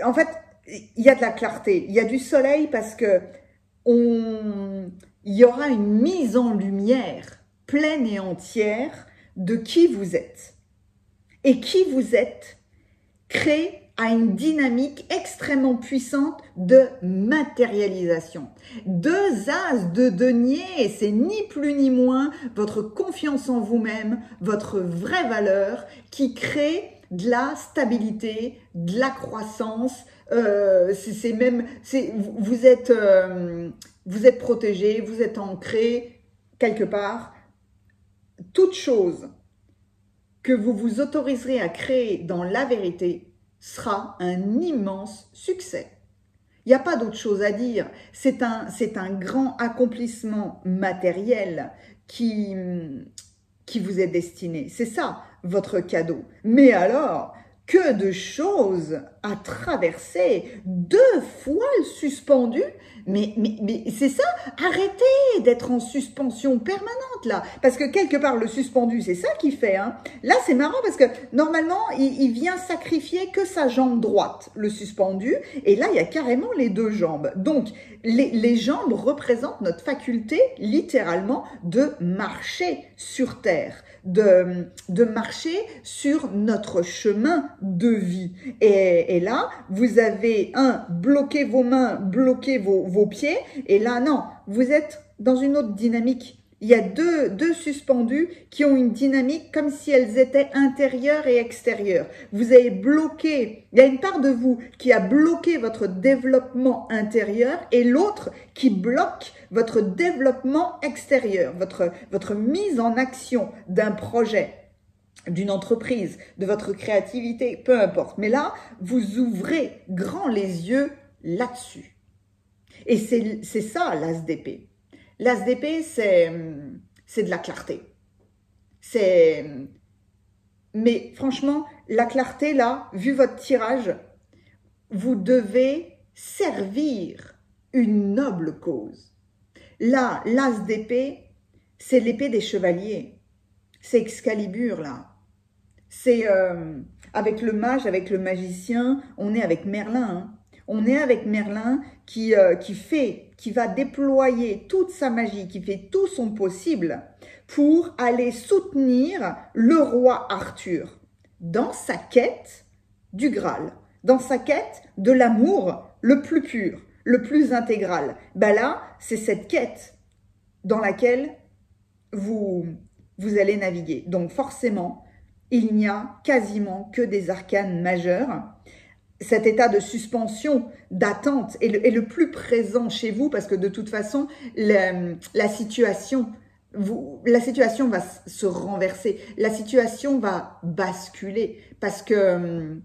En fait, il y a de la clarté, il y a du soleil parce que il y aura une mise en lumière pleine et entière de qui vous êtes. Et qui vous êtes crée à une dynamique extrêmement puissante de matérialisation. 2 as de denier, c'est ni plus ni moins votre confiance en vous-même, votre vraie valeur qui crée de la stabilité, de la croissance. Vous êtes protégé, vous êtes ancré quelque part. Toute chose que vous vous autoriserez à créer dans la vérité sera un immense succès. Il n'y a pas d'autre chose à dire. C'est un grand accomplissement matériel qui vous est destiné. C'est ça, votre cadeau. Mais alors, que de choses à traverser, 2 voiles suspendus, mais c'est ça, arrêtez d'être en suspension permanente là, parce que quelque part le suspendu c'est ça qui fait, hein. Là c'est marrant parce que normalement il vient sacrifier que sa jambe droite, le suspendu, et là il y a carrément les 2 jambes, donc les jambes représentent notre faculté littéralement de marcher sur terre, de marcher sur notre chemin de vie. Et là, vous avez bloqué vos mains, bloqué vos pieds. Et là, non, vous êtes dans une autre dynamique. Il y a deux suspendus qui ont une dynamique comme si elles étaient intérieures et extérieures. Vous avez bloqué, il y a une part de vous qui a bloqué votre développement intérieur et l'autre qui bloque votre développement extérieur, votre mise en action d'un projet, d'une entreprise, de votre créativité, peu importe. Mais là, vous ouvrez grand les yeux là-dessus. Et c'est ça l'as d'épée. L'as d'épée, c'est de la clarté. Mais franchement, la clarté, là, vu votre tirage, vous devez servir une noble cause. Là, l'as d'épée, c'est l'épée des chevaliers. C'est Excalibur, là. C'est avec le mage, avec le magicien, on est avec Merlin, hein. On est avec Merlin qui va déployer toute sa magie, qui fait tout son possible pour aller soutenir le roi Arthur dans sa quête du Graal, dans sa quête de l'amour le plus pur, le plus intégral. Ben là, c'est cette quête dans laquelle vous allez naviguer. Donc forcément, il n'y a quasiment que des arcanes majeurs. Cet état de suspension, d'attente est le plus présent chez vous parce que de toute façon, la situation va se renverser, la situation va basculer parce que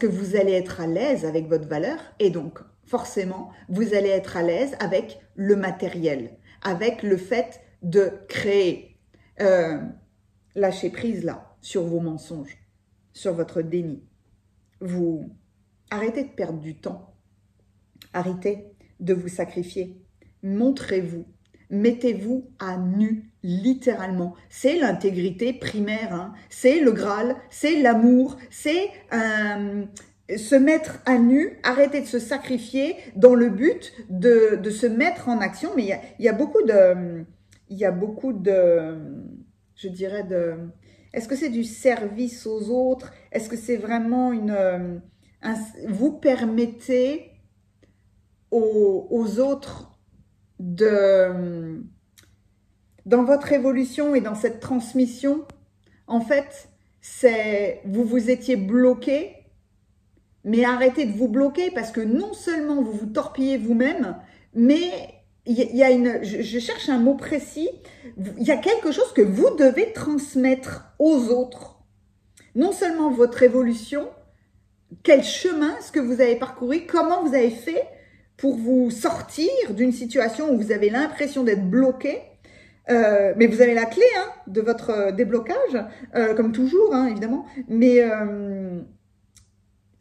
vous allez être à l'aise avec votre valeur et donc forcément, vous allez être à l'aise avec le matériel, avec le fait de créer. Lâchez prise là sur vos mensonges, sur votre déni. Vous arrêtez de perdre du temps, arrêtez de vous sacrifier, montrez-vous, mettez-vous à nu, littéralement. C'est l'intégrité primaire, hein. C'est le Graal, c'est l'amour, c'est se mettre à nu, arrêter de se sacrifier dans le but de se mettre en action. Mais il y a beaucoup de, je dirais, est-ce que c'est du service aux autres? Est-ce que c'est vraiment vous permettez aux autres dans votre évolution et dans cette transmission, en fait, vous vous étiez bloqué, mais arrêtez de vous bloquer parce que non seulement vous vous torpillez vous-même, mais il y a je cherche un mot précis, il y a quelque chose que vous devez transmettre aux autres. Non seulement votre évolution, quel chemin est-ce que vous avez parcouru, comment vous avez fait pour vous sortir d'une situation où vous avez l'impression d'être bloqué, mais vous avez la clé hein, de votre déblocage, comme toujours, hein, évidemment, mais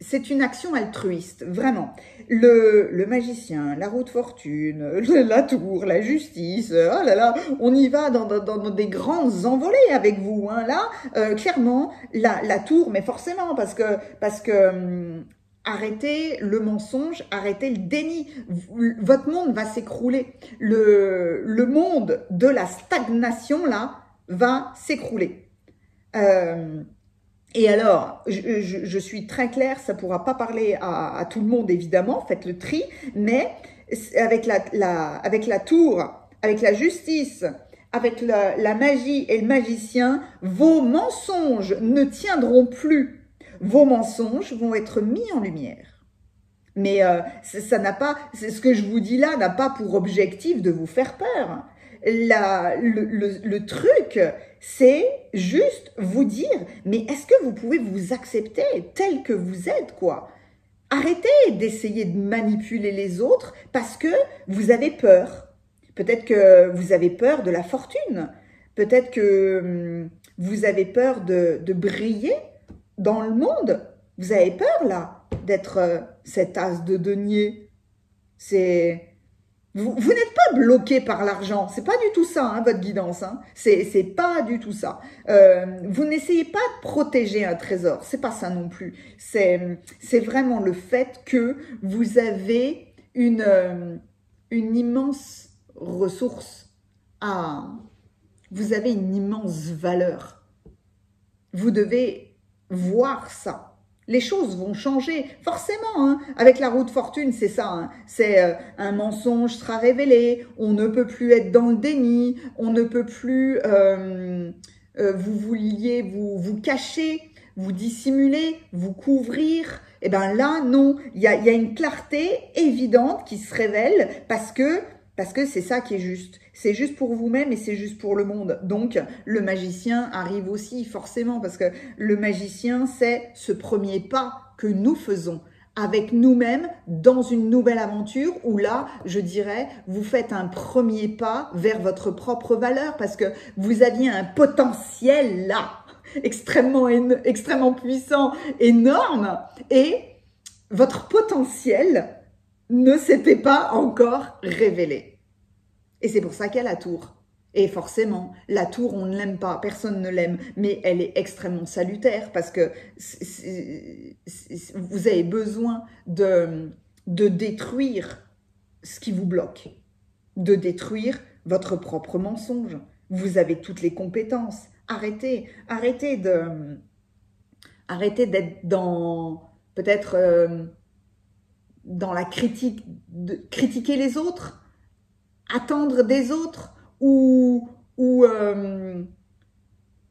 c'est une action altruiste, vraiment. Le magicien, la roue de fortune, la tour, la justice, oh là là, on y va dans des grandes envolées avec vous. Hein, là, clairement, la tour, mais forcément, parce que arrêtez le mensonge, arrêtez le déni. Votre monde va s'écrouler. Le monde de la stagnation, là, va s'écrouler. Et alors, je suis très claire, ça ne pourra pas parler à tout le monde, évidemment, faites le tri, mais avec la tour, avec la justice, avec la magie et le magicien, vos mensonges ne tiendront plus. Vos mensonges vont être mis en lumière. Mais ça n'a pas, ce que je vous dis là n'a pas pour objectif de vous faire peur. Le truc, c'est juste vous dire, mais est-ce que vous pouvez vous accepter tel que vous êtes, quoi? Arrêtez d'essayer de manipuler les autres parce que vous avez peur. Peut-être que vous avez peur de la fortune. Peut-être que vous avez peur de briller dans le monde. Vous avez peur, là, d'être cet as de denier. Vous n'êtes pas bloqué par l'argent, c'est pas du tout ça, hein, votre guidance, hein. C'est pas du tout ça. Vous n'essayez pas de protéger un trésor, c'est pas ça non plus. C'est vraiment le fait que vous avez une immense ressource, vous avez une immense valeur. Vous devez voir ça. Les choses vont changer, forcément, hein. Avec la roue de fortune, c'est ça, hein. C'est un mensonge sera révélé, on ne peut plus être dans le déni, on ne peut plus vous cacher, vous dissimuler, vous couvrir. Et bien là, non, il y a une clarté évidente qui se révèle parce que c'est ça qui est juste. C'est juste pour vous-même et c'est juste pour le monde. Donc, le magicien arrive aussi, forcément, parce que le magicien, c'est ce premier pas que nous faisons avec nous-mêmes dans une nouvelle aventure où là, je dirais, vous faites un premier pas vers votre propre valeur parce que vous aviez un potentiel là, extrêmement puissant, énorme, et votre potentiel ne s'était pas encore révélé. Et c'est pour ça qu'il y a la tour. Et forcément, la tour, on ne l'aime pas, personne ne l'aime, mais elle est extrêmement salutaire parce que vous avez besoin de détruire ce qui vous bloque, de détruire votre propre mensonge. Vous avez toutes les compétences. Arrêtez d'être dans, peut-être, dans la critique, de critiquer les autres, attendre des autres ou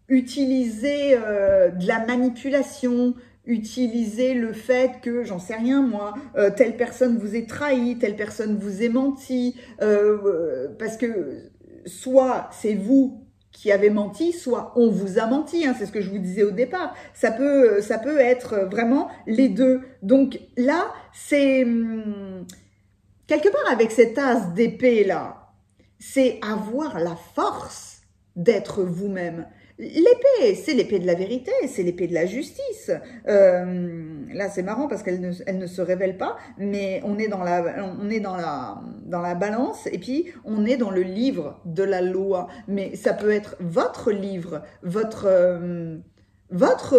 utiliser de la manipulation, utiliser le fait que, j'en sais rien moi, telle personne vous ait trahi, telle personne vous ait menti, parce que soit c'est vous qui avez menti, soit on vous a menti, hein, c'est ce que je vous disais au départ. Ça peut être vraiment les deux. Donc là, c'est quelque part avec cette as d'épée là, c'est avoir la force d'être vous-même. L'épée, c'est l'épée de la vérité, c'est l'épée de la justice. Là, c'est marrant parce qu'elle ne se révèle pas, mais on est dans la balance et puis on est dans le livre de la loi. Mais ça peut être votre livre, votre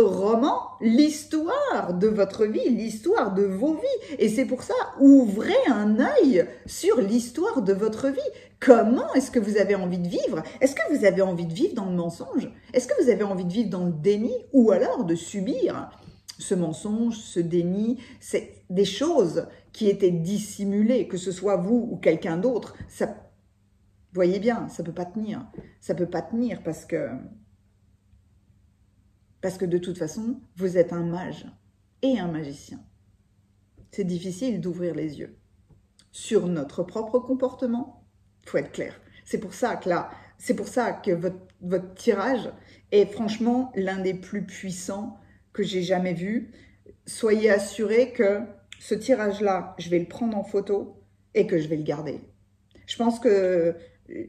roman, l'histoire de votre vie, l'histoire de vos vies. Et c'est pour ça, ouvrez un œil sur l'histoire de votre vie. Comment est-ce que vous avez envie de vivre? Est-ce que vous avez envie de vivre dans le mensonge? Est-ce que vous avez envie de vivre dans le déni? Ou alors de subir ce mensonge, ce déni? C'est des choses qui étaient dissimulées, que ce soit vous ou quelqu'un d'autre. Ça, voyez bien, ça peut pas tenir. Ça peut pas tenir parce que de toute façon, vous êtes un mage et un magicien. C'est difficile d'ouvrir les yeux sur notre propre comportement. Il faut être clair. C'est pour ça que votre tirage est franchement l'un des plus puissants que j'ai jamais vu. Soyez assurés que ce tirage-là, je vais le prendre en photo et que je vais le garder. Je pense que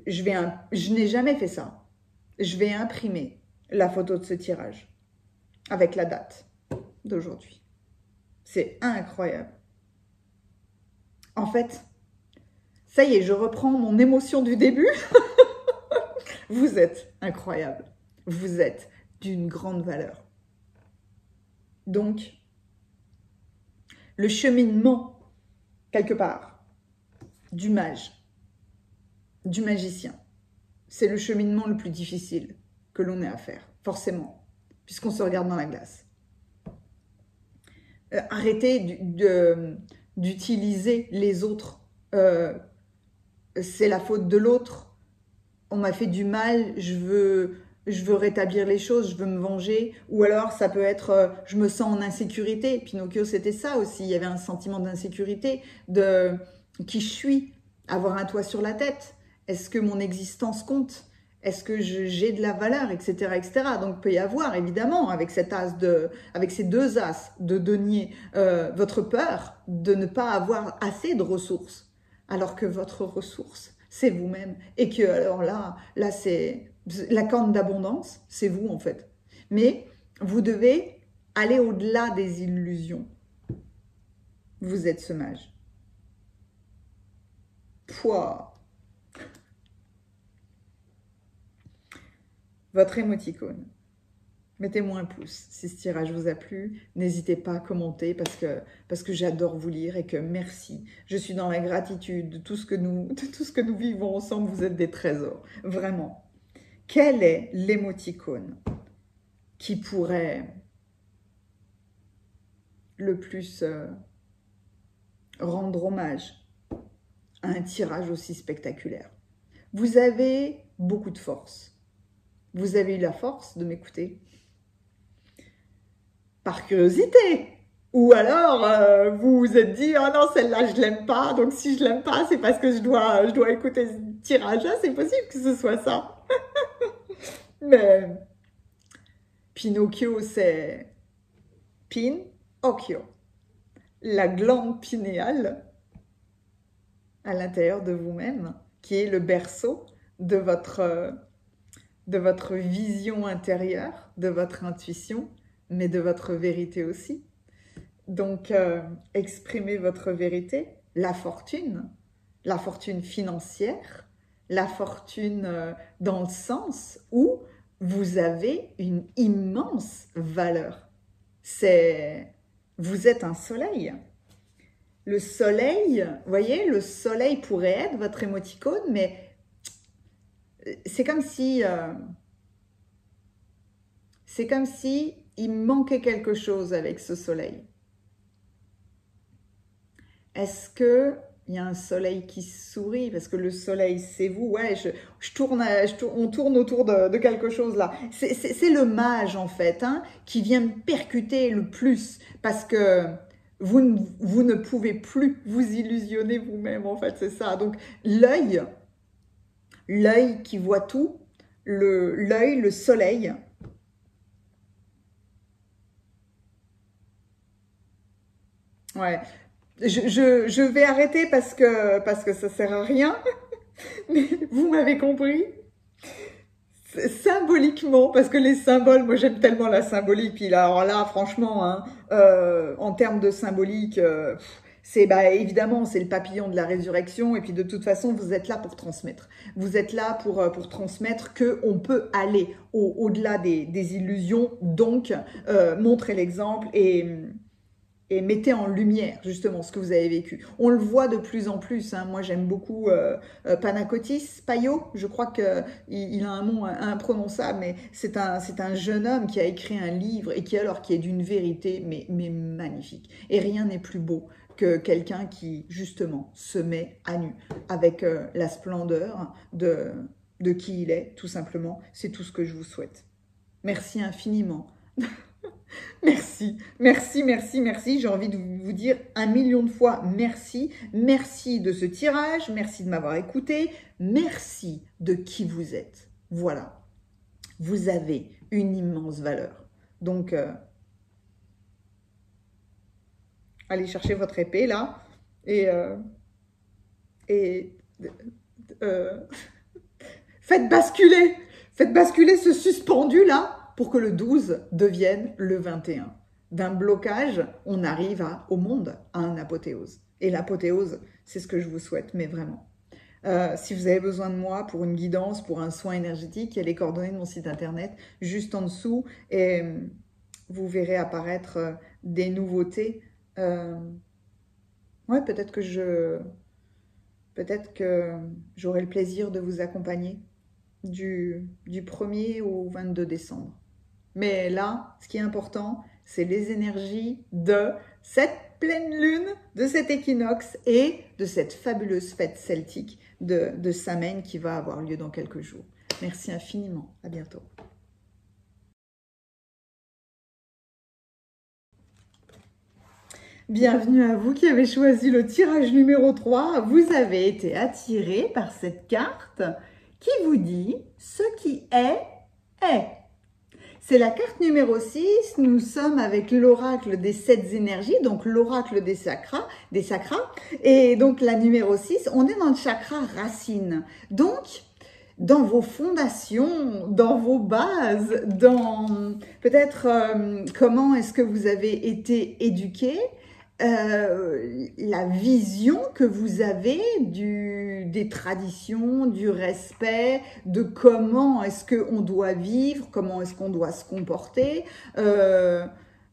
je n'ai jamais fait ça. Je vais imprimer la photo de ce tirage avec la date d'aujourd'hui. C'est incroyable. En fait, ça y est, je reprends mon émotion du début. Vous êtes incroyable. Vous êtes d'une grande valeur. Donc, le cheminement, quelque part, du mage, du magicien, c'est le cheminement le plus difficile que l'on ait à faire, forcément, puisqu'on se regarde dans la glace. Arrêtez d'utiliser les autres. C'est la faute de l'autre. On m'a fait du mal, je veux rétablir les choses, je veux me venger. Ou alors ça peut être je me sens en insécurité. Pinocchio, c'était ça aussi. Il y avait un sentiment d'insécurité, de qui je suis, avoir un toit sur la tête. Est-ce que mon existence compte? Est-ce que j'ai de la valeur, etc., etc. Donc, il peut y avoir, évidemment, avec ces deux as de denier, votre peur de ne pas avoir assez de ressources, alors que votre ressource, c'est vous-même. Et que, alors là, c'est la corne d'abondance, c'est vous, en fait. Mais vous devez aller au-delà des illusions. Vous êtes ce mage. Pouah. Votre émoticône. Mettez-moi un pouce si ce tirage vous a plu. N'hésitez pas à commenter parce que j'adore vous lire et que merci. Je suis dans la gratitude de tout ce que nous vivons ensemble. Vous êtes des trésors, vraiment. Quel est l'émoticône qui pourrait le plus rendre hommage à un tirage aussi spectaculaire? Vous avez beaucoup de force. Vous avez eu la force de m'écouter par curiosité. Ou alors, vous vous êtes dit, oh non, celle-là, je l'aime pas. Donc, si je l'aime pas, c'est parce que je dois écouter ce tirage-là. C'est possible que ce soit ça. Mais Pinocchio, c'est Pinocchio. La glande pinéale à l'intérieur de vous-même, qui est le berceau de votre vision intérieure, de votre intuition, mais de votre vérité aussi. Donc, exprimez votre vérité, la fortune financière, la fortune dans le sens où vous avez une immense valeur. Vous êtes un soleil. Le soleil, vous voyez, le soleil pourrait être votre émoticône, mais c'est comme si il manquait quelque chose avec ce soleil. Est-ce que il y a un soleil qui sourit, parce que le soleil, c'est vous. Ouais, on tourne autour de quelque chose là. C'est le mage, en fait, hein, qui vient me percuter le plus, parce que vous ne pouvez plus vous illusionner vous-même, en fait, c'est ça. Donc, l'œil qui voit tout, l'œil, le soleil. Ouais, je vais arrêter parce que ça sert à rien, mais vous m'avez compris. Symboliquement, parce que les symboles, moi j'aime tellement la symbolique, puis là, alors là, franchement, hein, en termes de symbolique, c'est bah, évidemment, c'est le papillon de la résurrection, et puis de toute façon, vous êtes là pour transmettre. Vous êtes là pour transmettre qu'on peut aller au-delà des illusions, donc montrer l'exemple et mettez en lumière justement ce que vous avez vécu. On le voit de plus en plus, hein. Moi j'aime beaucoup Panacotis Payot, je crois qu'il a un nom imprononçable, mais c'est un jeune homme qui a écrit un livre et qui est d'une vérité mais magnifique. Et rien n'est plus beau que quelqu'un qui justement se met à nu avec la splendeur de qui il est, tout simplement. C'est tout ce que je vous souhaite. Merci infiniment. Merci, merci, merci, merci. J'ai envie de vous dire 1 million de fois merci. Merci de ce tirage, merci de m'avoir écouté, merci de qui vous êtes. Voilà, vous avez une immense valeur. Donc, allez chercher votre épée là et, et euh, faites basculer ce suspendu là pour que le 12 devienne le 21. D'un blocage, on arrive au monde, à un apothéose. Et l'apothéose, c'est ce que je vous souhaite, mais vraiment. Si vous avez besoin de moi pour une guidance, pour un soin énergétique, il y a les coordonnées de mon site internet juste en dessous et vous verrez apparaître des nouveautés. Ouais, peut-être que j'aurai le plaisir de vous accompagner du 1er au 22 décembre. Mais là, ce qui est important, c'est les énergies de cette pleine lune, de cet équinoxe et de cette fabuleuse fête celtique de Samhain qui va avoir lieu dans quelques jours. Merci infiniment. À bientôt. Bienvenue à vous qui avez choisi le tirage numéro 3. Vous avez été attiré par cette carte qui vous dit « Ce qui est, est ». C'est la carte numéro 6, nous sommes avec l'oracle des 7 énergies, donc l'oracle des chakras, et donc la numéro 6, on est dans le chakra racine. Donc, dans vos fondations, dans vos bases, dans peut-être comment est-ce que vous avez été éduqué, la vision que vous avez des traditions, du respect, de comment est-ce qu'on doit vivre, comment est-ce qu'on doit se comporter.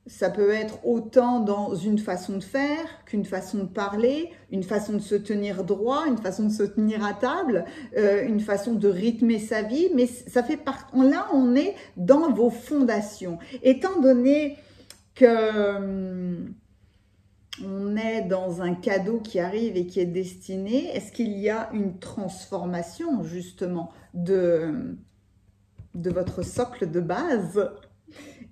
Ça peut être autant dans une façon de faire qu'une façon de parler, une façon de se tenir droit, une façon de se tenir à table, une façon de rythmer sa vie. Mais ça fait là, on est dans vos fondations. Étant donné que on est dans un cadeau qui arrive et qui est destiné, est-ce qu'il y a une transformation justement de votre socle de base?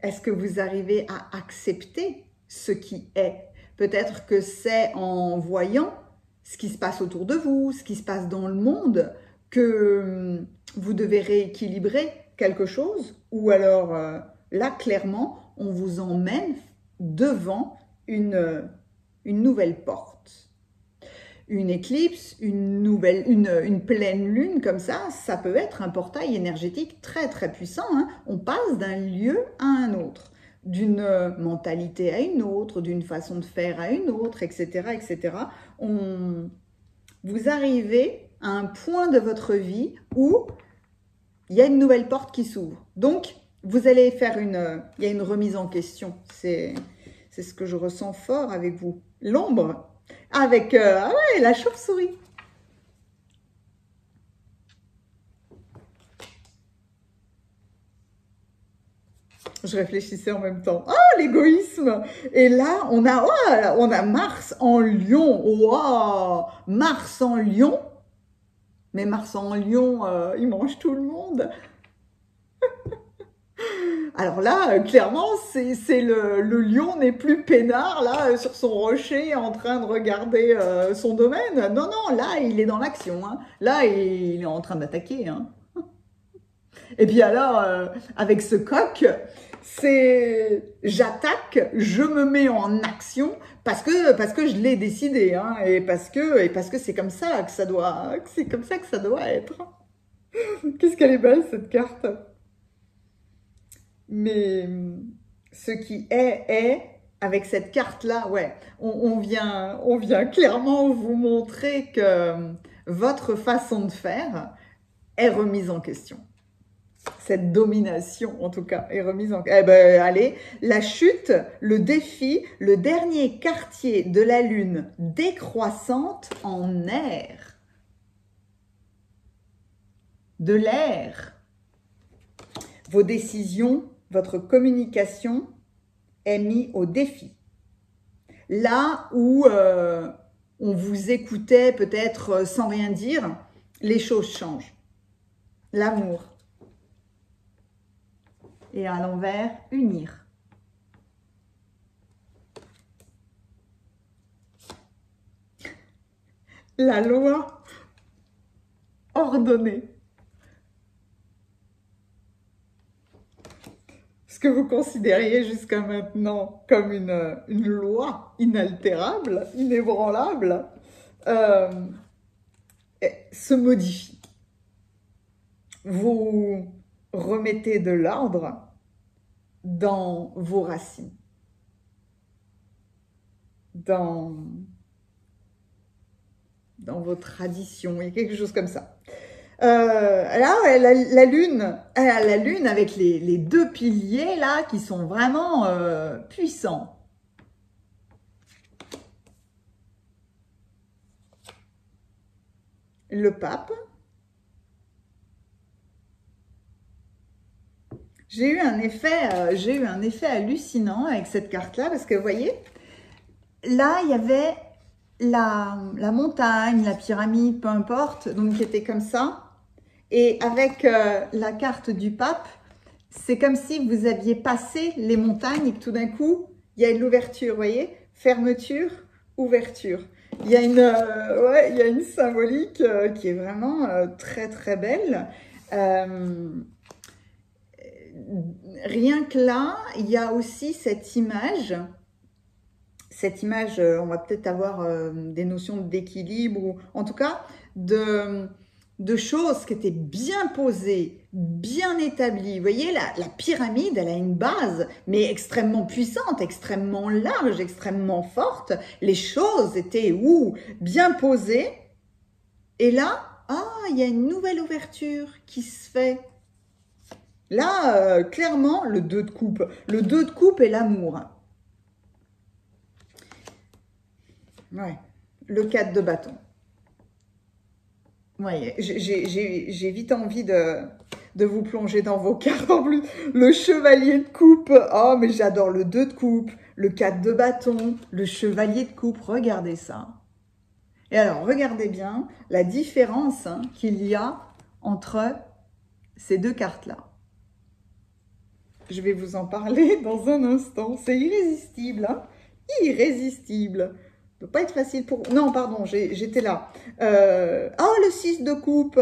Est-ce que vous arrivez à accepter ce qui est? Peut-être que c'est en voyant ce qui se passe autour de vous, ce qui se passe dans le monde, que vous devez rééquilibrer quelque chose, ou alors là, clairement, on vous emmène devant une nouvelle porte. Une éclipse, une pleine lune comme ça peut être un portail énergétique très très puissant, hein. On passe d'un lieu à un autre, d'une mentalité à une autre, d'une façon de faire à une autre, etc. etc. Vous arrivez à un point de votre vie où il y a une nouvelle porte qui s'ouvre. Donc, vous allez faire il y a une remise en question. C'est ce que je ressens fort avec vous. L'ombre, avec ah ouais, la chauve-souris. Je réfléchissais en même temps. Ah, l'égoïsme! Et là, on a Mars en Lion. Waouh! Mars en Lion. Mais Mars en Lion, il mange tout le monde. Alors là, clairement, c'est le lion n'est plus peinard, là, sur son rocher, en train de regarder son domaine. Non, non, là, il est dans l'action. Hein. Là, il est en train d'attaquer. Hein. Et puis alors, avec ce coq, c'est j'attaque, je me mets en action parce que je l'ai décidé, hein, et parce que c'est comme ça que ça doit, c'est comme ça que ça doit être. Qu'est-ce qu'elle est belle cette carte. Mais ce qui est avec cette carte-là, ouais, on vient clairement vous montrer que votre façon de faire est remise en question. Cette domination, en tout cas, est remise en question. Eh ben, allez, la chute, le défi, le dernier quartier de la lune décroissante en air. De l'air. Vos décisions, votre communication est mise au défi. Là où on vous écoutait peut-être sans rien dire, les choses changent. L'amour. Et à l'envers, unir. La loi ordonnée. Ce que vous considériez jusqu'à maintenant comme une loi inaltérable, inébranlable, se modifie. Vous remettez de l'ordre dans vos racines, dans vos traditions, il y a quelque chose comme ça. Là, la lune avec les deux piliers là qui sont vraiment puissants. Le pape. J'ai eu un effet hallucinant avec cette carte-là parce que vous voyez, là il y avait la montagne, la pyramide, peu importe, donc qui était comme ça. Et avec la carte du pape, c'est comme si vous aviez passé les montagnes et que tout d'un coup, il y a une ouverture, vous voyez, fermeture, ouverture. Il y a une symbolique qui est vraiment très très belle. Rien que là, il y a aussi cette image. Cette image, on va peut-être avoir des notions d'équilibre ou en tout cas de choses qui étaient bien posées, bien établies. Vous voyez, la pyramide, elle a une base, mais extrêmement puissante, extrêmement large, extrêmement forte. Les choses étaient bien posées. Et là, il y a une nouvelle ouverture qui se fait. Là, clairement, le 2 de coupe. Le 2 de coupe est l'amour. Ouais, le 4 de bâton. Ouais, j'ai vite envie de vous plonger dans vos cartes. En plus, le chevalier de coupe. Oh, mais j'adore le 2 de coupe, le 4 de bâton, le chevalier de coupe. Regardez ça. Et alors, regardez bien la différence qu'il y a entre ces deux cartes-là. Je vais vous en parler dans un instant. C'est irrésistible, hein? Irrésistible. Ça ne peut pas être facile pour... Non, pardon, j'étais là. Le 6 de coupe.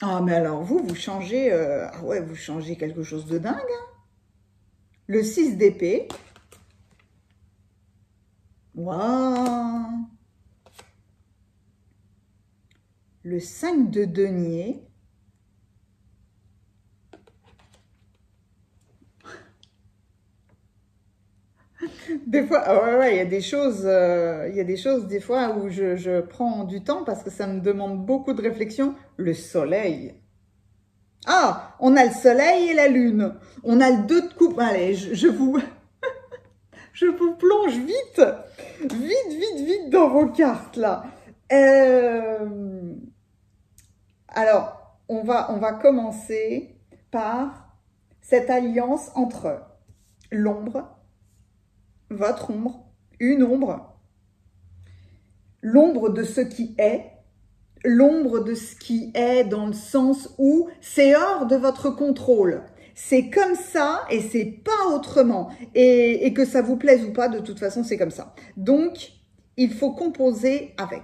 Ah, mais alors, vous changez... vous changez quelque chose de dingue. Hein. Le 6 d'épée. Waouh. Le 5 de denier. Des fois, il y a des choses, des fois où je prends du temps parce que ça me demande beaucoup de réflexion. Le soleil. Ah, on a le soleil et la lune. On a le 2 de coupe. Allez, je vous plonge vite dans vos cartes là. Alors, on va commencer par cette alliance entre l'ombre, votre ombre, une ombre, l'ombre de ce qui est, l'ombre de ce qui est dans le sens où c'est hors de votre contrôle. C'est comme ça et c'est pas autrement. Et que ça vous plaise ou pas, de toute façon, c'est comme ça. Donc, il faut composer avec.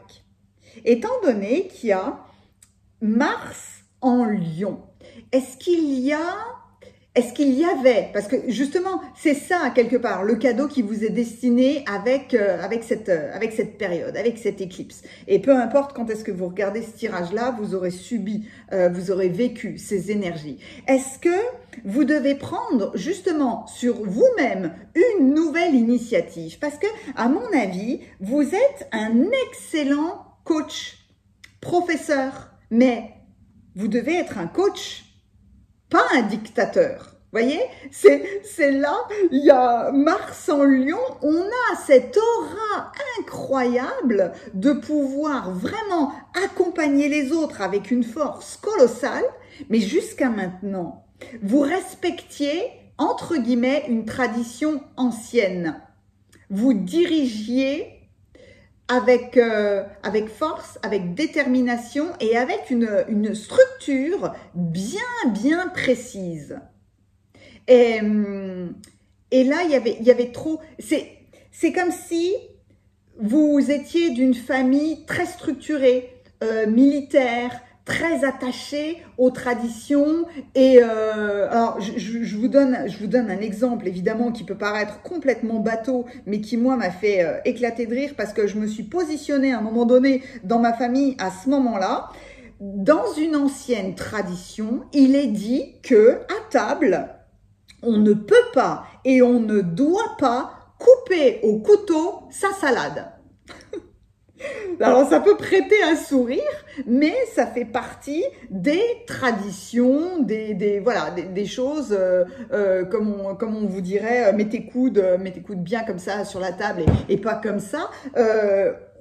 Étant donné qu'il y a Mars en Lion, est-ce qu'il y avait, parce que justement, c'est ça quelque part, le cadeau qui vous est destiné avec cette période, avec cette éclipse. Et peu importe quand est-ce que vous regardez ce tirage-là, vous aurez subi, vous aurez vécu ces énergies. Est-ce que vous devez prendre justement sur vous-même une nouvelle initiative? Parce que, à mon avis, vous êtes un excellent coach, professeur, mais vous devez être un coach, pas un dictateur. Voyez, c'est là, il y a Mars en Lion, on a cette aura incroyable de pouvoir vraiment accompagner les autres avec une force colossale, mais jusqu'à maintenant, vous respectiez, entre guillemets, une tradition ancienne. Vous dirigiez avec force, avec détermination et avec une structure bien précise. Et là, il y avait trop... C'est comme si vous étiez d'une famille très structurée, militaire, très attachée aux traditions. Et alors, je vous donne un exemple, évidemment, qui peut paraître complètement bateau, mais qui, moi, m'a fait éclater de rire parce que je me suis positionnée à un moment donné dans ma famille à ce moment-là. Dans une ancienne tradition, il est dit que à table, on ne peut pas et on ne doit pas couper au couteau sa salade. Alors, ça peut prêter un sourire, mais ça fait partie des traditions, des choses, comme on vous dirait, mets tes coudes bien comme ça sur la table et pas comme ça.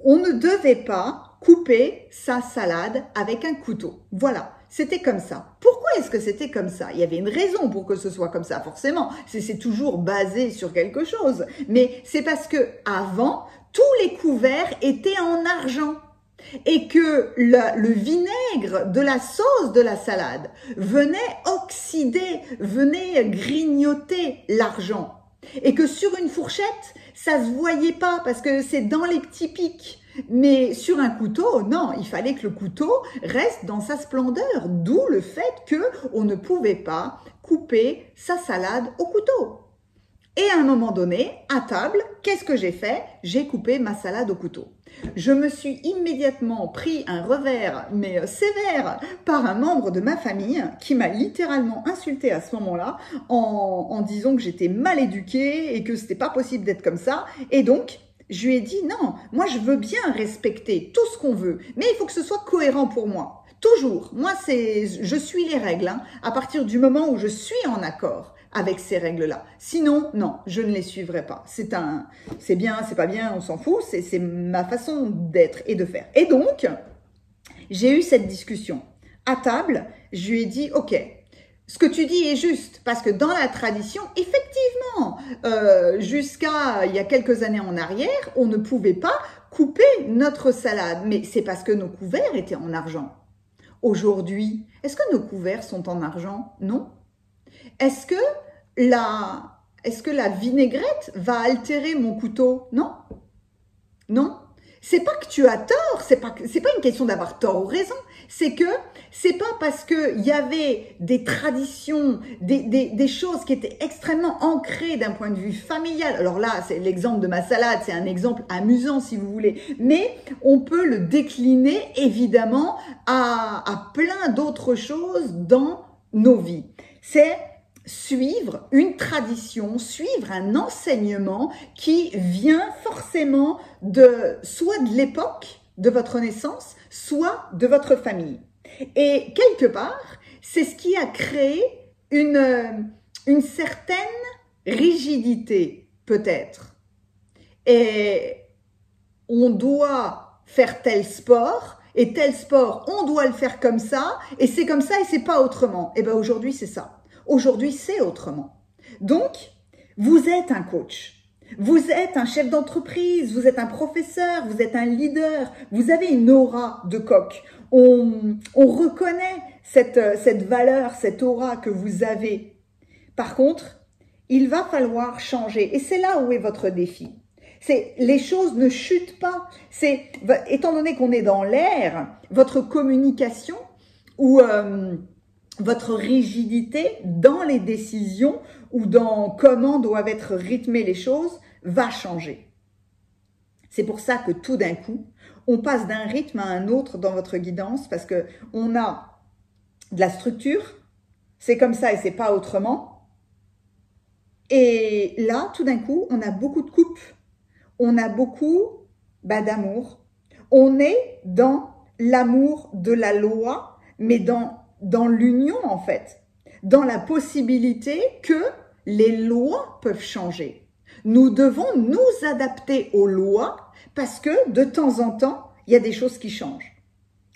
On ne devait pas couper sa salade avec un couteau. Voilà. C'était comme ça. Pourquoi est-ce que c'était comme ça? Il y avait une raison pour que ce soit comme ça, forcément. C'est toujours basé sur quelque chose. Mais c'est parce que avant, tous les couverts étaient en argent. Et que le vinaigre de la sauce de la salade venait oxyder, venait grignoter l'argent. Et que sur une fourchette, ça se voyait pas parce que c'est dans les petits pics. Mais sur un couteau, non, il fallait que le couteau reste dans sa splendeur. D'où le fait qu'on ne pouvait pas couper sa salade au couteau. Et à un moment donné, à table, qu'est-ce que j'ai fait? J'ai coupé ma salade au couteau. Je me suis immédiatement pris un revers, mais sévère, par un membre de ma famille qui m'a littéralement insulté à ce moment-là en disant que j'étais mal éduquée et que c'était pas possible d'être comme ça. Et donc, je lui ai dit non, moi je veux bien respecter tout ce qu'on veut, mais il faut que ce soit cohérent pour moi. Toujours. Moi, je suis les règles, hein, à partir du moment où je suis en accord avec ces règles-là. Sinon, non, je ne les suivrai pas. C'est bien, c'est pas bien, on s'en fout, c'est ma façon d'être et de faire. Et donc, j'ai eu cette discussion. À table, je lui ai dit, ok, ce que tu dis est juste, parce que dans la tradition, effectivement, jusqu'à il y a quelques années en arrière, on ne pouvait pas couper notre salade, mais c'est parce que nos couverts étaient en argent. Aujourd'hui, est-ce que nos couverts sont en argent? Non. Est-ce que la vinaigrette va altérer mon couteau? Non. Non. C'est pas que tu as tort, c'est pas une question d'avoir tort ou raison, c'est que c'est pas parce qu'il y avait des traditions, des choses qui étaient extrêmement ancrées d'un point de vue familial. Alors là, c'est l'exemple de ma salade, c'est un exemple amusant si vous voulez, mais on peut le décliner évidemment à plein d'autres choses dans nos vies. C'est suivre une tradition, suivre un enseignement qui vient forcément soit de l'époque de votre naissance, soit de votre famille. Et quelque part, c'est ce qui a créé une certaine rigidité, peut-être. Et on doit faire tel sport et tel sport, on doit le faire comme ça et c'est pas autrement. Et bien aujourd'hui, c'est ça. Aujourd'hui, c'est autrement. Donc, vous êtes un coach. Vous êtes un chef d'entreprise, vous êtes un professeur, vous êtes un leader, vous avez une aura de coq. On reconnaît cette valeur, cette aura que vous avez. Par contre, il va falloir changer. Et c'est là où est votre défi. Les choses ne chutent pas. Étant donné qu'on est dans l'air, votre communication ou votre rigidité dans les décisions ou dans comment doivent être rythmées les choses va changer. C'est pour ça que tout d'un coup, on passe d'un rythme à un autre dans votre guidance parce que on a de la structure, c'est comme ça et c'est pas autrement. Et là, tout d'un coup, on a beaucoup de coupes, on a beaucoup d'amour. On est dans l'amour de la loi, mais dans l'union en fait, dans la possibilité que les lois peuvent changer. Nous devons nous adapter aux lois parce que de temps en temps, il y a des choses qui changent.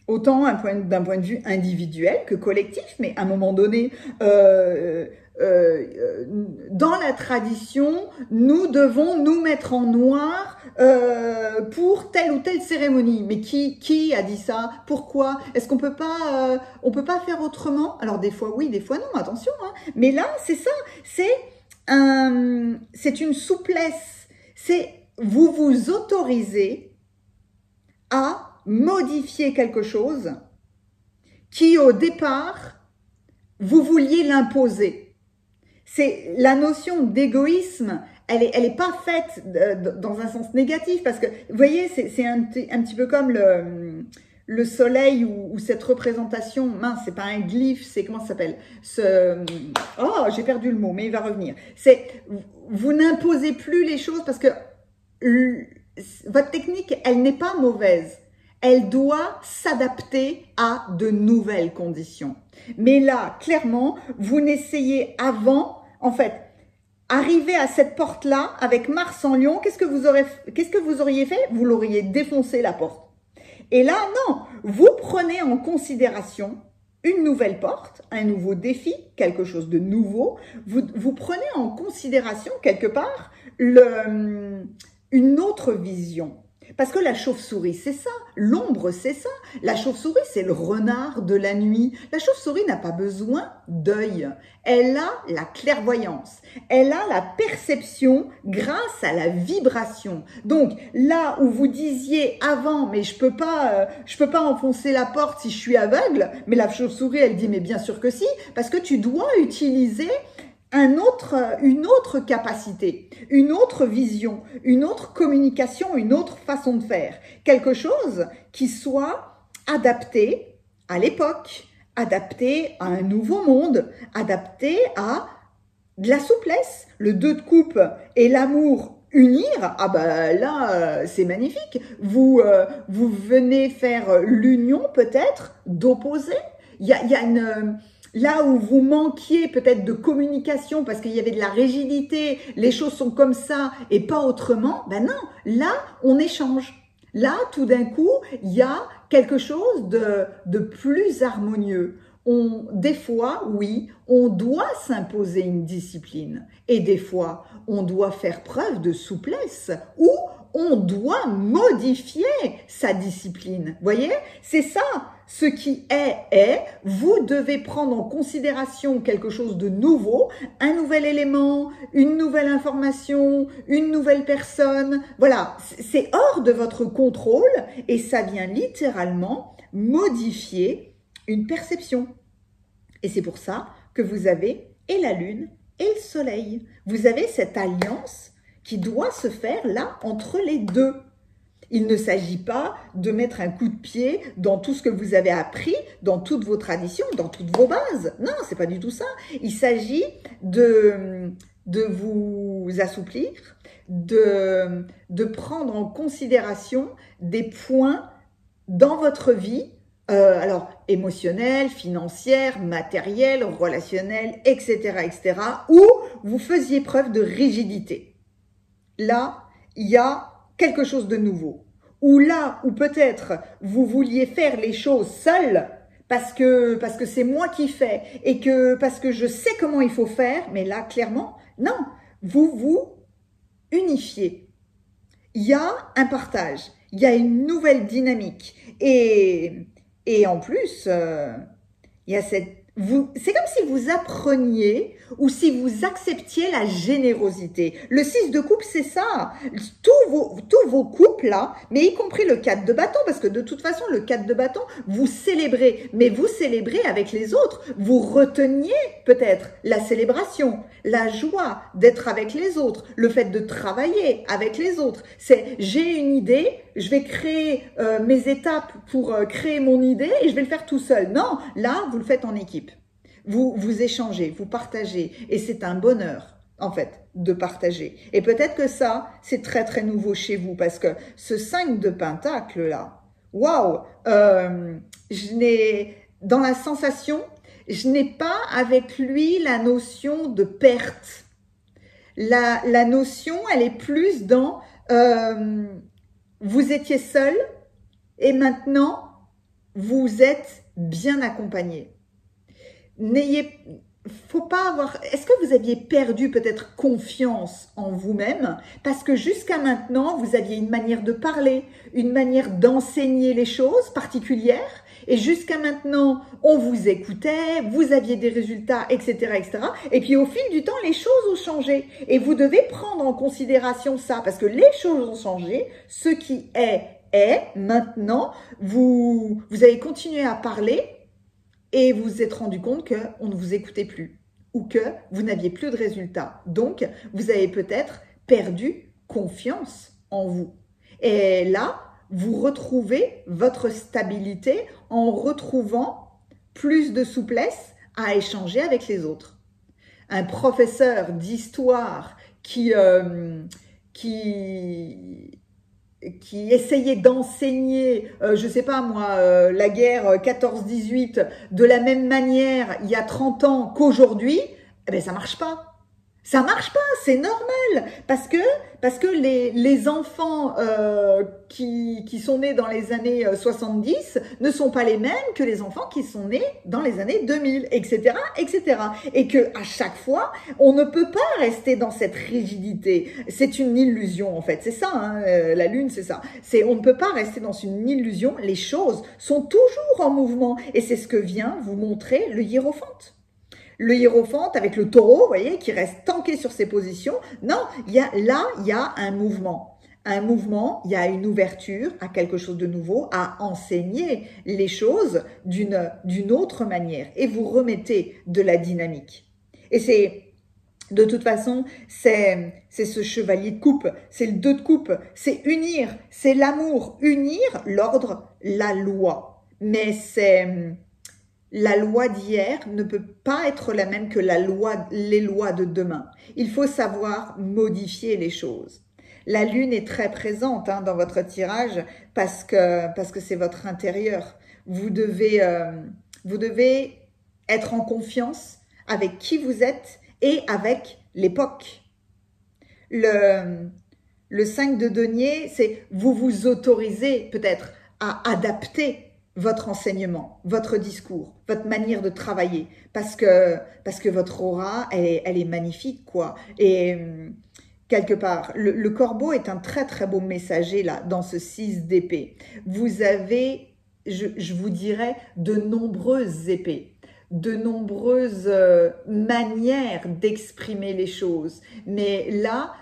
Autant d'un point de vue individuel que collectif, mais à un moment donné, dans la tradition, nous devons nous mettre en noir pour telle ou telle cérémonie. Mais qui a dit ça? Pourquoi? Est-ce qu'on peut pas faire autrement? Alors des fois oui, des fois non, attention. Hein. Mais là, c'est ça, c'est une souplesse. Vous vous autorisez à modifier quelque chose qui au départ vous vouliez l'imposer. C'est la notion d'égoïsme, elle est pas faite dans un sens négatif parce que vous voyez c'est un petit peu comme le soleil ou cette représentation, mince, c'est pas un glyphe, c'est comment ça s'appelle? Oh, j'ai perdu le mot, mais il va revenir. Vous n'imposez plus les choses parce que votre technique, elle n'est pas mauvaise. Elle doit s'adapter à de nouvelles conditions. Mais là, clairement, vous n'essayez avant, en fait, arriver à cette porte-là avec Mars en Lion, qu'est-ce que vous auriez fait? Vous l'auriez défoncé la porte. Et là, non, vous prenez en considération une nouvelle porte, un nouveau défi, quelque chose de nouveau. Vous prenez en considération quelque part une autre vision. Parce que la chauve-souris, c'est ça. L'ombre, c'est ça. La chauve-souris, c'est le renard de la nuit. La chauve-souris n'a pas besoin d'œil. Elle a la clairvoyance. Elle a la perception grâce à la vibration. Donc, là où vous disiez avant, mais je peux pas enfoncer la porte si je suis aveugle, mais la chauve-souris, elle dit, mais bien sûr que si, parce que tu dois utiliser une autre capacité, une autre vision, une autre communication, une autre façon de faire. Quelque chose qui soit adapté à l'époque, adapté à un nouveau monde, adapté à de la souplesse. Le 2 de coupe et l'amour unir, ah bah là, c'est magnifique. Vous venez faire l'union peut-être d'opposer. Il y a une... Là où vous manquiez peut-être de communication parce qu'il y avait de la rigidité, les choses sont comme ça et pas autrement, ben non, là, on échange. Là, tout d'un coup, il y a quelque chose de plus harmonieux. Des fois, oui, on doit s'imposer une discipline et des fois, on doit faire preuve de souplesse ou on doit modifier sa discipline. Voyez, c'est ça. Ce qui est, vous devez prendre en considération quelque chose de nouveau, un nouvel élément, une nouvelle information, une nouvelle personne. Voilà, c'est hors de votre contrôle et ça vient littéralement modifier une perception. Et c'est pour ça que vous avez et la Lune et le Soleil. Vous avez cette alliance qui doit se faire là entre les deux. Il ne s'agit pas de mettre un coup de pied dans tout ce que vous avez appris, dans toutes vos traditions, dans toutes vos bases. Non, c'est pas du tout ça. Il s'agit de vous assouplir, de prendre en considération des points dans votre vie, alors émotionnelle, financière, matérielle, relationnelle, etc., etc., où vous faisiez preuve de rigidité. Là, il y a quelque chose de nouveau, ou là où peut-être vous vouliez faire les choses seul, parce que c'est moi qui fais, et que parce que je sais comment il faut faire, mais là, clairement, non, vous vous unifiez. Il y a un partage, il y a une nouvelle dynamique, et en plus, il y a c'est comme si vous appreniez ou si vous acceptiez la générosité. Le 6 de coupe, c'est ça. Tous vos couples là, mais y compris le 4 de bâton, parce que de toute façon, le 4 de bâton, vous célébrez, mais vous célébrez avec les autres. Vous reteniez peut-être la célébration, la joie d'être avec les autres, le fait de travailler avec les autres. C'est j'ai une idée, je vais créer mes étapes pour créer mon idée et je vais le faire tout seul. Non, là, vous le faites en équipe. Vous échangez, vous partagez et c'est un bonheur en fait de partager. Et peut-être que ça, c'est très très nouveau chez vous parce que ce 5 de pentacle là, waouh, dans la sensation, je n'ai pas avec lui la notion de perte. La notion, elle est plus dans vous étiez seul et maintenant vous êtes bien accompagné. Faut pas avoir. Est-ce que vous aviez perdu peut-être confiance en vous-même parce que jusqu'à maintenant vous aviez une manière de parler, une manière d'enseigner les choses particulières et jusqu'à maintenant on vous écoutait, vous aviez des résultats, etc., etc. Et puis au fil du temps les choses ont changé et vous devez prendre en considération ça parce que les choses ont changé. Ce qui est maintenant. Vous avez continué à parler. Et vous vous êtes rendu compte qu'on ne vous écoutait plus ou que vous n'aviez plus de résultats. Donc, vous avez peut-être perdu confiance en vous. Et là, vous retrouvez votre stabilité en retrouvant plus de souplesse à échanger avec les autres. Un professeur d'histoire qui essayait d'enseigner, je sais pas moi, la guerre 14-18 de la même manière il y a 30 ans qu'aujourd'hui, eh ben ça marche pas. Ça marche pas, c'est normal parce que les enfants qui sont nés dans les années 70 ne sont pas les mêmes que les enfants qui sont nés dans les années 2000, etc., etc. Et que à chaque fois, on ne peut pas rester dans cette rigidité. C'est une illusion en fait, c'est ça. Hein, la lune, c'est ça. On ne peut pas rester dans une illusion. Les choses sont toujours en mouvement et c'est ce que vient vous montrer le hiérophante. Le hiérophante avec le taureau, vous voyez, qui reste tanké sur ses positions. Non, il y a un mouvement. Un mouvement, il y a une ouverture à quelque chose de nouveau, à enseigner les choses d'une autre manière. Et vous remettez de la dynamique. Et c'est, de toute façon, c'est ce chevalier de coupe, c'est le 2 de coupe, c'est unir, c'est l'amour. Unir l'ordre, la loi. Mais la loi d'hier ne peut pas être la même que les lois de demain. Il faut savoir modifier les choses. La lune est très présente dans votre tirage parce que c'est votre intérieur. Vous devez être en confiance avec qui vous êtes et avec l'époque. Le 5 de denier, c'est vous vous autorisez peut-être à adapter votre enseignement, votre discours, votre manière de travailler, parce que votre aura, elle est magnifique, quoi. Et quelque part, le corbeau est un très très beau messager là, dans ce 6 d'épée. Vous avez, je vous dirais, de nombreuses épées, de nombreuses manières d'exprimer les choses. Mais là,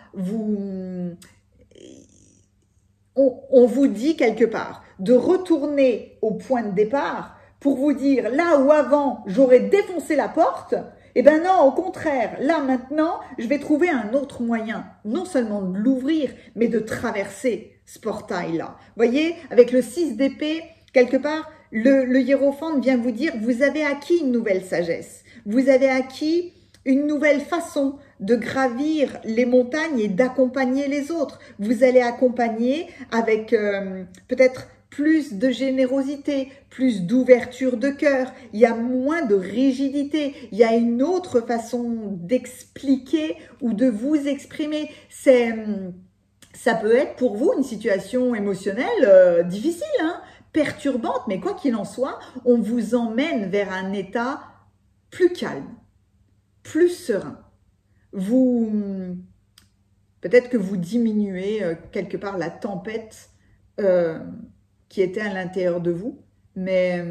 on vous dit quelque part de retourner au point de départ pour vous dire là où avant j'aurais défoncé la porte, eh ben non, au contraire, là maintenant je vais trouver un autre moyen, non seulement de l'ouvrir, mais de traverser ce portail-là. Voyez, avec le 6 d'épée, quelque part, le hiérophante vient vous dire vous avez acquis une nouvelle sagesse, vous avez acquis une nouvelle façon de gravir les montagnes et d'accompagner les autres. Vous allez accompagner avec peut-être plus de générosité, plus d'ouverture de cœur. Il y a moins de rigidité. Il y a une autre façon d'expliquer ou de vous exprimer. Ça peut être pour vous une situation émotionnelle difficile, hein, perturbante, mais quoi qu'il en soit, on vous emmène vers un état plus calme, plus serein. Peut-être que vous diminuez quelque part la tempête qui était à l'intérieur de vous, mais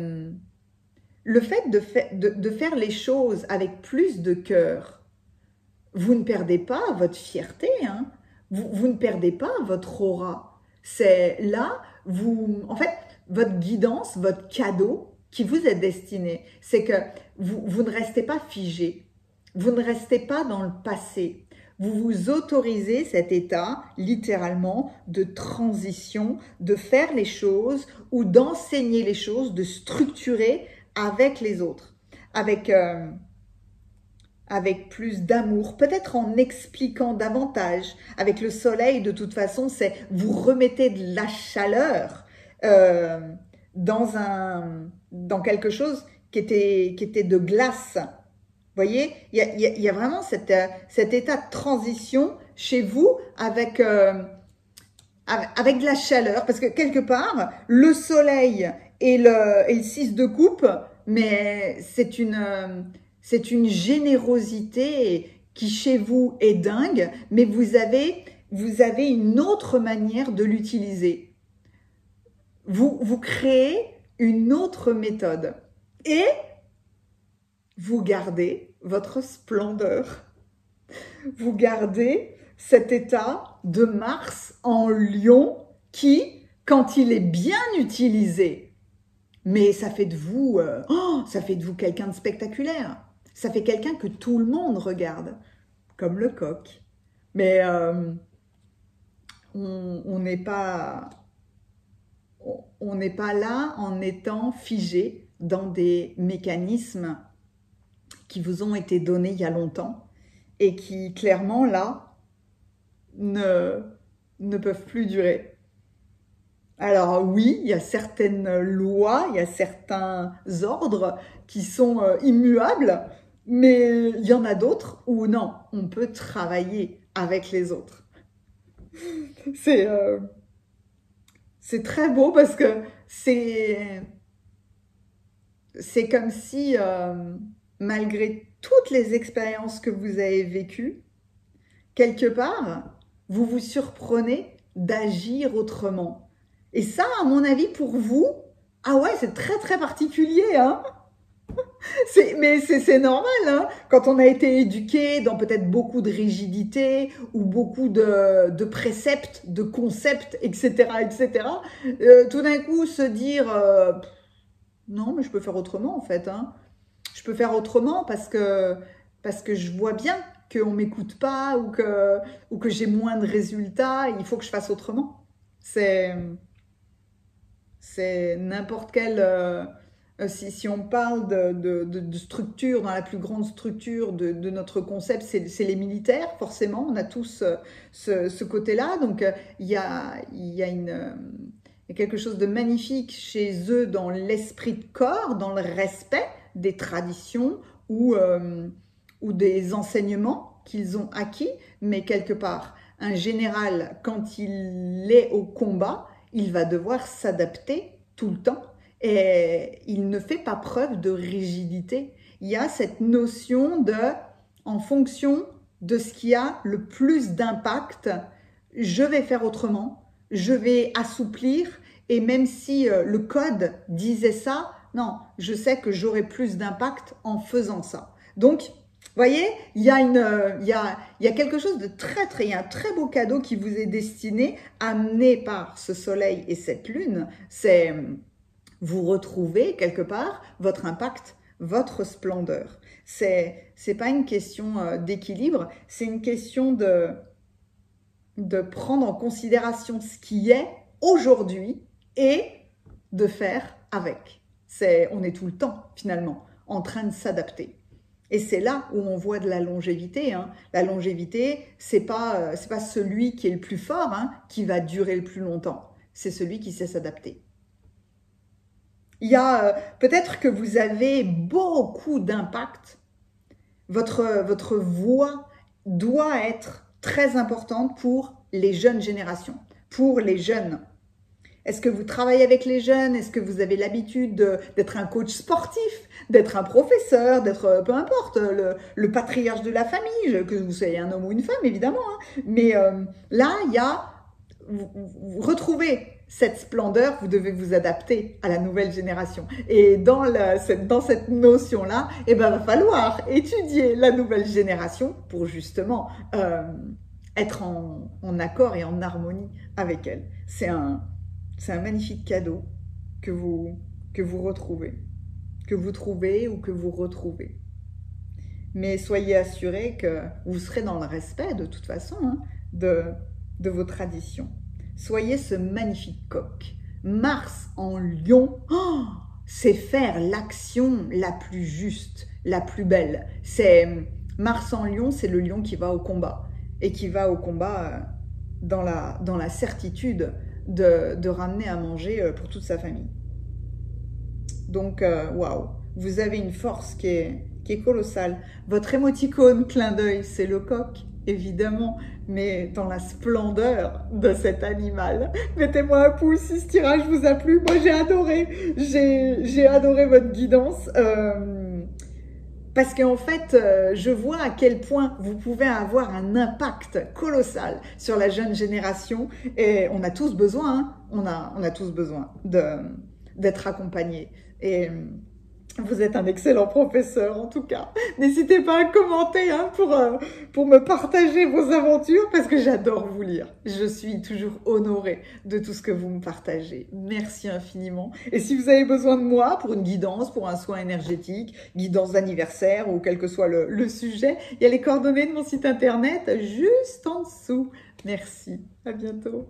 le fait de faire les choses avec plus de cœur, vous ne perdez pas votre fierté, hein. Vous ne perdez pas votre aura. C'est là, en fait, votre guidance, votre cadeau qui vous est destiné, c'est que vous ne restez pas figé, vous ne restez pas dans le passé. Vous vous autorisez cet état, littéralement, de transition, de faire les choses ou d'enseigner les choses, de structurer avec les autres, avec plus d'amour, peut-être en expliquant davantage. Avec le soleil, de toute façon, c'est vous remettez de la chaleur dans quelque chose qui était de glace. Vous voyez, il y a vraiment cet état de transition chez vous avec de la chaleur, parce que quelque part, le soleil et le 6 de coupe, mais c'est une générosité qui chez vous est dingue, mais vous avez une autre manière de l'utiliser. Vous créez une autre méthode et vous gardez votre splendeur. Vous gardez cet état de Mars en Lion qui, quand il est bien utilisé, mais ça fait de vous quelqu'un de spectaculaire. Ça fait quelqu'un que tout le monde regarde, comme le coq. Mais on n'est pas là en étant figé dans des mécanismes qui vous ont été donnés il y a longtemps et qui, clairement, là, ne peuvent plus durer. Alors oui, il y a certaines lois, il y a certains ordres qui sont immuables, mais il y en a d'autres où non, on peut travailler avec les autres. C'est très beau parce que c'est comme si, malgré toutes les expériences que vous avez vécues, quelque part, vous vous surprenez d'agir autrement. Et ça, à mon avis, pour vous, ah ouais, c'est très très particulier, hein. Mais c'est normal, hein. Quand on a été éduqué dans peut-être beaucoup de rigidité ou beaucoup de préceptes, de concepts, etc., tout d'un coup se dire non, mais je peux faire autrement en fait, hein. Je peux faire autrement parce que je vois bien qu'on m'écoute pas ou que j'ai moins de résultats. Il faut que je fasse autrement. C'est n'importe quel... si on parle de structure, dans la plus grande structure de notre concept, c'est les militaires, forcément. On a tous ce côté-là. Donc, il y a quelque chose de magnifique chez eux dans l'esprit de corps, dans le respect des traditions ou des enseignements qu'ils ont acquis. Mais quelque part, un général, quand il est au combat, il va devoir s'adapter tout le temps et il ne fait pas preuve de rigidité. Il y a cette notion de, en fonction de ce qui a le plus d'impact, je vais faire autrement, je vais assouplir et même si le code disait ça, non, je sais que j'aurai plus d'impact en faisant ça. Donc, vous voyez, il y a quelque chose de il y a un très beau cadeau qui vous est destiné, amené par ce soleil et cette lune. C'est vous retrouvez quelque part votre impact, votre splendeur. C'est pas une question d'équilibre, c'est une question de prendre en considération ce qui est aujourd'hui et de faire avec. On est tout le temps finalement en train de s'adapter. Et c'est là où on voit de la longévité, hein. La longévité, c'est pas celui qui est le plus fort, hein, qui va durer le plus longtemps. C'est celui qui sait s'adapter. Il y a peut-être que vous avez beaucoup d'impact. Votre voix doit être très importante pour les jeunes générations, pour les jeunes. Est-ce que vous travaillez avec les jeunes? Est-ce que vous avez l'habitude d'être un coach sportif, d'être un professeur, d'être, peu importe, le patriarche de la famille, que vous soyez un homme ou une femme, évidemment. Hein. Mais là, il y a, vous retrouvez cette splendeur, vous devez vous adapter à la nouvelle génération. Et dans cette notion-là, eh ben, va falloir étudier la nouvelle génération pour justement être en accord et en harmonie avec elle. C'est un magnifique cadeau que vous retrouvez, que vous trouvez ou que vous retrouvez. Mais soyez assurés que vous serez dans le respect de toute façon hein, de vos traditions. Soyez ce magnifique coq. Mars en lion, oh, c'est faire l'action la plus juste, la plus belle. Mars en lion, c'est le lion qui va au combat. Et qui va au combat dans la certitude de ramener à manger pour toute sa famille. Donc, waouh, vous avez une force qui est colossale. Votre émoticône clin d'œil, c'est le coq, évidemment, mais dans la splendeur de cet animal. Mettez-moi un pouce si ce tirage vous a plu. Moi, j'ai adoré votre guidance. Parce qu'en fait, je vois à quel point vous pouvez avoir un impact colossal sur la jeune génération. Et on a tous besoin, hein, on a tous besoin d'être accompagnés. Et vous êtes un excellent professeur, en tout cas. N'hésitez pas à commenter hein, pour me partager vos aventures, parce que j'adore vous lire. Je suis toujours honorée de tout ce que vous me partagez. Merci infiniment. Et si vous avez besoin de moi pour une guidance, pour un soin énergétique, guidance d'anniversaire ou quel que soit le sujet, il y a les coordonnées de mon site internet juste en dessous. Merci. À bientôt.